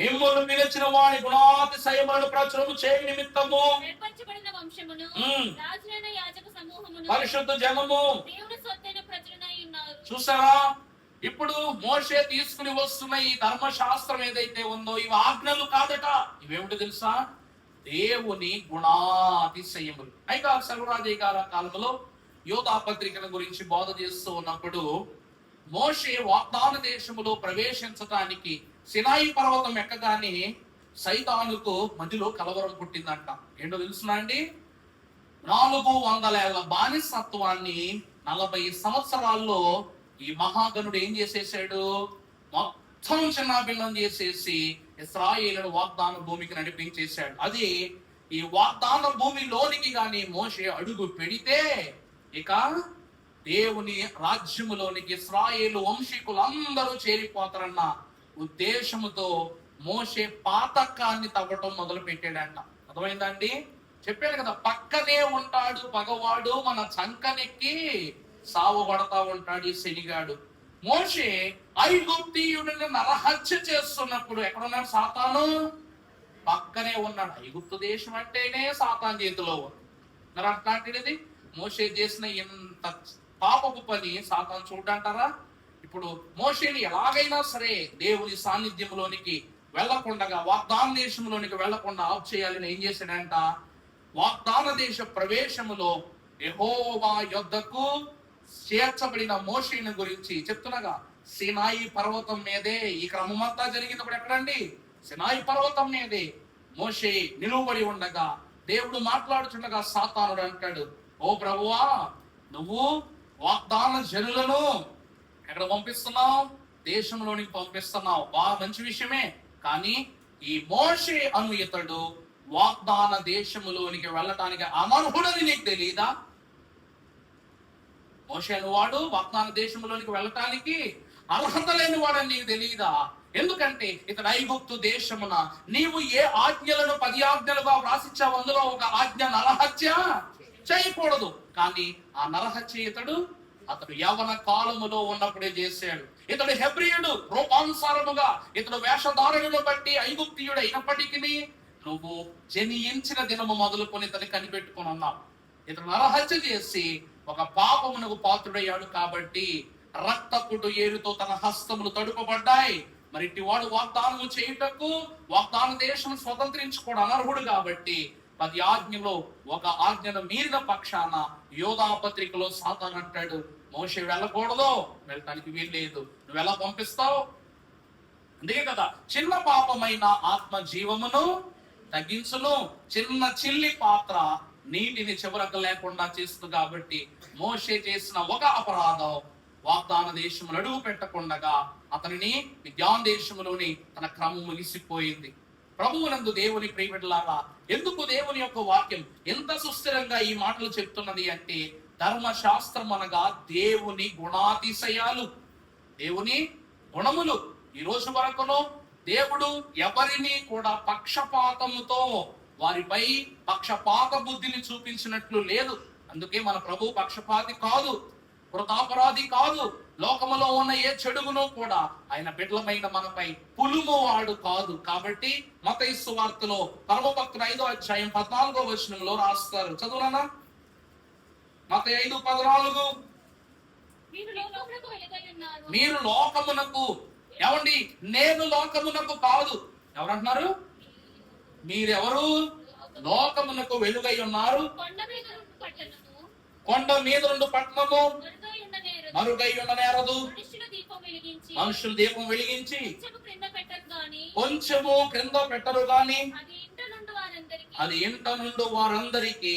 మిమ్మల్ని పిలిచిన వాని గుణాతిశయములను ప్రచురము చేయ నిమిత్తము పరిశుద్ధ జనము. చూసారా, ఇప్పుడు మోషే తీసుకుని వస్తున్న ఈ ధర్మశాస్త్రం ఏదైతే ఉందో ఇవి ఆజ్ఞలు కాదట. ఇవేమిటో తెలుసా? దేవుని గుణాతిశయములు. అయితే సర్వరాజయ్య గారి కాలంలో యోధా పత్రికల గురించి బోధ చేస్తూ ఉన్నప్పుడు మోషే వాగ్దాన దేశములో ప్రవేశించటానికి సినాయి పర్వతం ఎక్కగానే సైతానుకు మధ్యలో కలవరం పుట్టిందంట. ఏంటో తెలుసునా అండి? 400 ఏళ్ల బానిసత్వాన్ని 40 సంవత్సరాల్లో ఈ మహాగణుడు ఏం చేసేసాడు? మొత్తం చిన్నాభిన్నం చేసేసి ఇశ్రాయేలును వాగ్దాన భూమికి నడిపించేశాడు. అది ఈ వాగ్దాన భూమిలోనికి గాని మోషే అడుగు పెడితే ఇక దేవుని రాజ్యములోనికి ఇశ్రాయేలు వంశీకులందరూ చేరిపోతారన్న ఉద్దేశముతో మోషే పాతకాన్ని తవ్వటం మొదలు పెట్టాడంట. అర్థమైందండి? చెప్పాను కదా, పక్కనే ఉంటాడు పగవాడు, మన చంకనెక్కి సావబడతా ఉంటాడు ఈ శనిగాడు. మోషే ఐగుప్తీయుడిని నరహత్య చేస్తున్నప్పుడు ఎక్కడున్నాడు? సాతాను పక్కనే ఉన్నాడు. ఐగుప్తు దేశం అంటేనే సాతాను చేతిలో ఉంది. మరి అట్లాంటిది మోషే చేసిన ఇంత పాపపు పని సాతాను చూడంటారా? ఇప్పుడు మోషేని ఎలాగైనా సరే దేవుని సాన్నిధ్యంలోనికి వెళ్లకుండా, వాగ్దాన దేశంలోనికి వెళ్లకుండా ఆఫ్ చేయాలని ఏం చేశాడంట? వాగ్దాన దేశ ప్రవేశములో యెహోవా యొద్దకు చేర్చబడిన మోషేని గురించి చెప్తున్నాగా. సినాయి పర్వతం మీదే ఈ క్రమం అంతా జరిగినప్పుడు ఎక్కడండి? సినాయి పర్వతం మీదే మోషే నిలువబడి ఉండగా దేవుడు మాట్లాడుచుండగా సాతానుడు అంటాడు, ఓ ప్రభువా, నువ్వు వాగ్దాన జనులను ఎక్కడ పంపిస్తున్నావు? దేశంలోనికి పంపిస్తున్నావు. బాగా మంచి విషయమే. కానీ ఈ మోషే అను ఇతడు వాగ్దాన దేశములోనికి వెళ్ళటానికి అనర్హుడని నీకు తెలియదా? మోషే వాడు వాగ్దాన దేశంలోనికి వెళ్ళటానికి అర్హత లేని వాడని నీకు తెలియదా? ఎందుకంటే ఇతడు ఐగుప్తు దేశమున నీవు ఏ ఆజ్ఞలను 10 ఆజ్ఞలుగా వ్రాసిచ్చావు, అందులో ఒక ఆజ్ఞ నరహత్య చేయకూడదు. కానీ ఆ నరహత్య అతడు యవ్వన కాలములో ఉన్నప్పుడే చేశాడు. ఇతడు హెబ్రీయుడు రూపానుసారముగా, ఇతడు వేషధారణను బట్టి ఐగుప్తీయుడు అయినప్పటికీ నువ్వు జనించిన దినము మొదలుకొని ఇతని కనిపెట్టుకుని ఉన్నావు. ఇతడు నరహత్య చేసి ఒక పాపమునకు పాత్రుడయ్యాడు. కాబట్టి రక్తపుటు ఏరుతో తన హస్తములు తడుపబడ్డాయి. మరి ఇటివాడు వాగ్దానము చేయుటకు వాగ్దాన దేశం స్వతంత్రించుకోవడం అనర్హుడు కాబట్టి 10 ఆజ్ఞలో ఒక ఆజ్ఞను మీరిన పక్షాన యోధా పత్రికలో సాతాను అంటాడు, మోషే వెళ్ళకూడదు, వెళ్ళటానికి వీల్లేదు, నువ్వు ఎలా పంపిస్తావు? అందుకే కదా, చిన్న పాపమైన ఆత్మ జీవమును తగ్గించును, చిన్న చిల్లి పాత్ర నీటిని చివరకు లేకుండా చేస్తుంది. కాబట్టి మోషే చేసిన ఒక అపరాధం వాగ్దాన దేశం అడుగు పెట్టకుండగా అతనిని మిద్యాన్ దేశంలోని తన క్రమం ముగిసిపోయింది. ప్రభువునందు దేవుని ప్రియబిడ్డలారా, ఎందుకు దేవుని యొక్క వాక్యం ఎంత సుస్థిరంగా ఈ మాటలు చెప్తున్నది అంటే, ధర్మశాస్త్రం అనగా దేవుని గుణాతిశయాలు, దేవుని గుణములు. ఈ రోజు వరకును దేవుడు ఎవరిని కూడా పక్షపాతముతో వారిపై పక్షపాత బుద్ధిని చూపించినట్లు లేదు. అందుకే మన ప్రభు పక్షపాతి కాదు, కృతాపరాధి కాదు, లోకములో ఉన్న ఏ చెడుగును కూడా ఆయన బిడ్డలమైన మనపై పులుము వాడు కాదు. కాబట్టి మత్తయి సువార్తలో పరమభక్తుడు 5వ అధ్యాయం 14వ వచనంలో రాస్తారు, చదువునా? మత్తయి 5:14, మీరు లోకమునకు, ఏమండి, నేను లోకమునకు కాదు, ఎవరంటున్నారు? మీరెవరు? లోకమునకు వెలుగై ఉన్నారు. కొండ మీద నుండి పట్టణము మరుగై ఉండనేరదు. మనుషులు దీపం వెలిగించి కొంచెము క్రింద పెట్టరు గాని అది ఇంట నుండి వారందరికీ.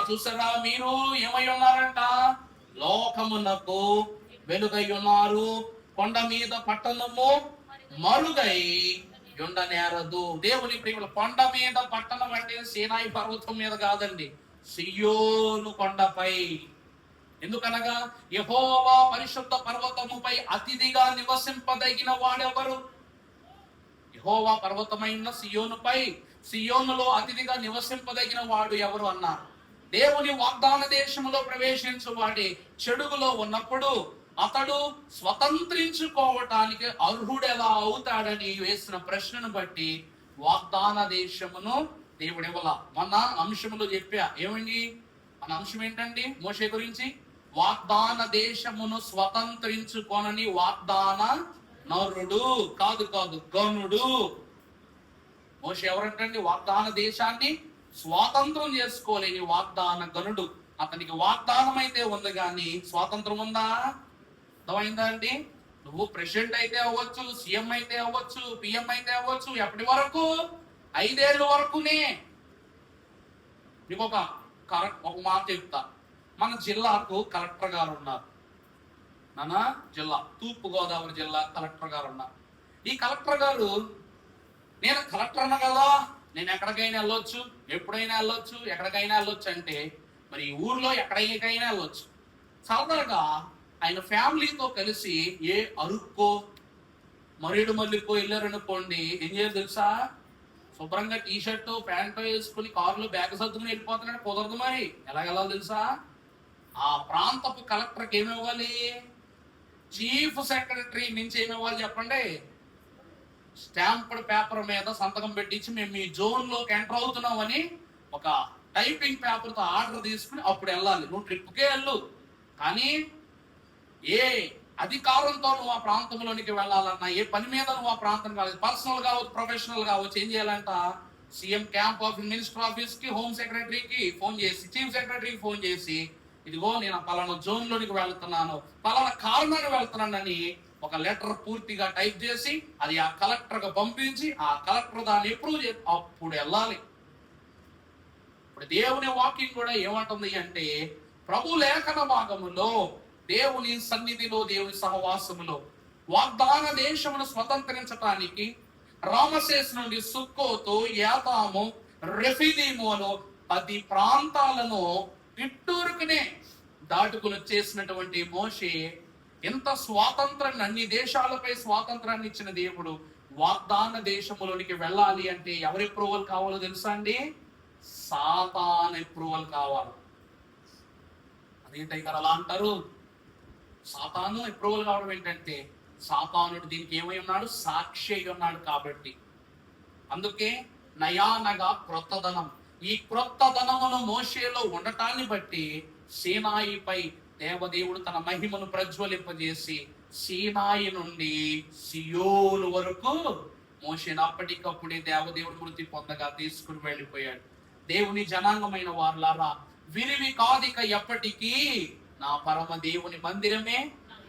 చూసారా, మీరు ఏమై ఉన్నారంట? లోకమునకు వెలుగై ఉన్నారు, కొండ మీద పట్టణము మరుగై ఉండనేరదు. దేవుని ప్రియముల, కొండ మీద పట్టణం అంటే సీనాయి పర్వతం మీద కాదండి, సియోను కొండపై. ఎందుకనగా యెహోవా పరిశుద్ధ పర్వతముపై అతిథిగా నివసింపదగిన వాడెవరు? యెహోవా పర్వతమైన సియోనుపై, సియోనులో అతిథిగా నివసింపదగిన వాడు ఎవరు అన్నారు? దేవుని వాగ్దాన దేశంలో ప్రవేశించువాడి చెడుగులో ఉన్నప్పుడు అతడు స్వతంత్రించుకోవటానికి అర్హుడెలా అవుతాడని వేసిన ప్రశ్నను బట్టి వాగ్దాన దేశమును దేవుడు ఇవ్వాల. మన అంశములో చెప్పా, ఏమండి మన అంశం ఏంటండి? మోషే గురించి, వాగ్దాన దేశమును స్వతంత్రించుకోనని వాగ్దాన నరుడు కాదు, గనుడు. మోషే ఎవరంటండి? వాగ్దాన దేశాన్ని స్వాతంత్రం చేసుకోలేని వాగ్దాన గనుడు. అతనికి వాగ్దానం అయితే ఉంది కానీ స్వాతంత్రం ఉందా? అర్థమైందా అండి? నువ్వు ప్రెసిడెంట్ అయితే అవ్వచ్చు, సీఎం అయితే అవ్వచ్చు, పిఎం అయితే అవ్వచ్చు, ఎప్పటి వరకు? 5 ఏళ్ళ వరకునే. నీకు ఒక మాట చెప్తా. మన జిల్లాకు కలెక్టర్ గారు ఉన్నారు, నానా జిల్లా తూర్పు గోదావరి జిల్లా కలెక్టర్ గారు ఉన్నారు. ఈ కలెక్టర్ గారు, నేను కలెక్టర్ అన్నా కదా, నేను ఎక్కడికైనా వెళ్ళొచ్చు, ఎప్పుడైనా వెళ్ళొచ్చు, ఎక్కడికైనా వెళ్ళొచ్చు అంటే, మరి ఈ ఊర్లో ఎక్కడికైనా వెళ్ళొచ్చు. సరదాగా ఆయన ఫ్యామిలీతో కలిసి ఏ అరుక్కో మరేడు మల్లికో వెళ్ళారనుకోండి, ఏం చేయాలి తెలుసా? శుభ్రంగా టీషర్టు ప్యాంటు వేసుకుని కారులో బ్యాగ్ సర్దుకుని వెళ్ళిపోతున్నాడు. కుదరదు. మరి ఎలా వెళ్ళాలి తెలుసా? ఆ ప్రాంతపు కలెక్టర్కి ఏమి ఇవ్వాలి? చీఫ్ సెక్రటరీ నుంచి ఏమి ఇవ్వాలి చెప్పండి? స్టాంప్డ్ పేపర్ మీద సంతకం పెట్టించి మేము మీ జోన్లోకి ఎంటర్ అవుతున్నామని ఒక టైపింగ్ పేపర్తో ఆర్డర్ తీసుకుని అప్పుడు వెళ్ళాలి. నువ్వు ట్రిప్కే వెళ్ళు, కానీ ఏ అధికారంతో నువ్వు ఆ ప్రాంతంలోనికి వెళ్ళాలన్నా, ఏ పని మీద నువ్వు ఆ ప్రాంతం కావచ్చు, పర్సనల్ కావచ్చు, ప్రొఫెషనల్ కావచ్చు, ఏం చేయాలంట? CM camp office, minister office కి, హోమ్ సెక్రటరీకి ఫోన్ చేసి, చీఫ్ సెక్రటరీకి ఫోన్ చేసి, ఇదిగో నేను పలానా జోన్ లోనికి వెళ్తున్నాను, పలానా కారణాన్ని వెళ్తున్నానని ఒక లెటర్ పూర్తిగా టైప్ చేసి అది ఆ కలెక్టర్ గా పంపించి ఆ కలెక్టర్ దాన్ని అప్రూవ్ చేసి అప్పుడు వెళ్ళాలి. ఇప్పుడు దేవుని వాక్యం కూడా ఏమంటుంది అంటే, ప్రభు లేఖన భాగములో దేవుని సన్నిధిలో, దేవుని సహవాసములో వాగ్దాన దేశమును స్వతంత్రించటానికి రామశేష్ నుండి సుక్కోతు, యాతాము, రెఫీదీము అను 10 ప్రాంతాలను ఇట్టూరుకునే దాటుకుని వచ్చేసినటువంటి మోషే ఎంత స్వాతంత్రాన్ని, అన్ని దేశాలపై స్వాతంత్రాన్ని ఇచ్చిన దేవుడు వాగ్దాన దేశములోనికి వెళ్ళాలి అంటే ఎవరి అప్రూవల్ కావాలో తెలుసా అండి? సాతాను అప్రూవల్ కావాలి. అదేంటి అలా అంటారు? సాతాను అప్రూవల్ కావడం ఏంటంటే, సాతానుడు దీనికి ఏమై ఉన్నాడు? సాక్షి అయి ఉన్నాడు. కాబట్టి అందుకే నయానగా క్రొత్తదనం, ఈ క్రొత్తదనమును మోషేలో ఉండటాన్ని బట్టి సీనాయిపై దేవదేవుడు తన మహిమను ప్రజ్వలింపజేసి సీనాయి నుండి సియోను వరకు మోషేను అప్పటికప్పుడే దేవదేవుడు మృతి పొందగా తీసుకుని వెళ్ళిపోయాడు. దేవుని జనాంగమైన వారులారా, విరివి కాదిక ఎప్పటికీ నా పరమ దేవుని మందిరమే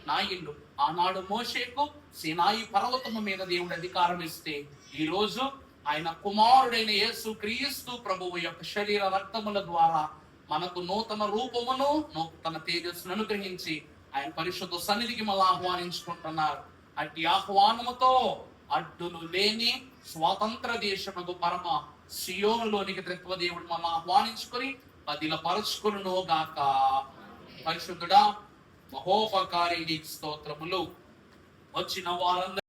నా ఇల్లు. ఆనాడు మోషేకు సీనాయి పర్వతము మీద దేవుడు అధికారం ఇస్తే, ఈ రోజు ఆయన కుమారుడైన యేసు క్రీస్తు ప్రభువు యొక్క శరీర రక్తముల ద్వారా మనకు నూతన రూపమును నూతన తేజస్సును అనుగ్రహించి ఆయన పరిశుద్ధ సన్నిధికి మళ్ళీ ఆహ్వానించుకుంటున్నారు. అట్టి ఆహ్వానముతో అడ్డులు లేని స్వాతంత్ర దేశముకు పరమ సియోనులోనికి త్రిత్వదేవుడు మమ్మల్ని ఆహ్వానించుకొని పదిలపరుచుకును గాక. పరిశుద్ధుడా, మహోపకారి స్తోత్రములు. వచ్చిన వారందరూ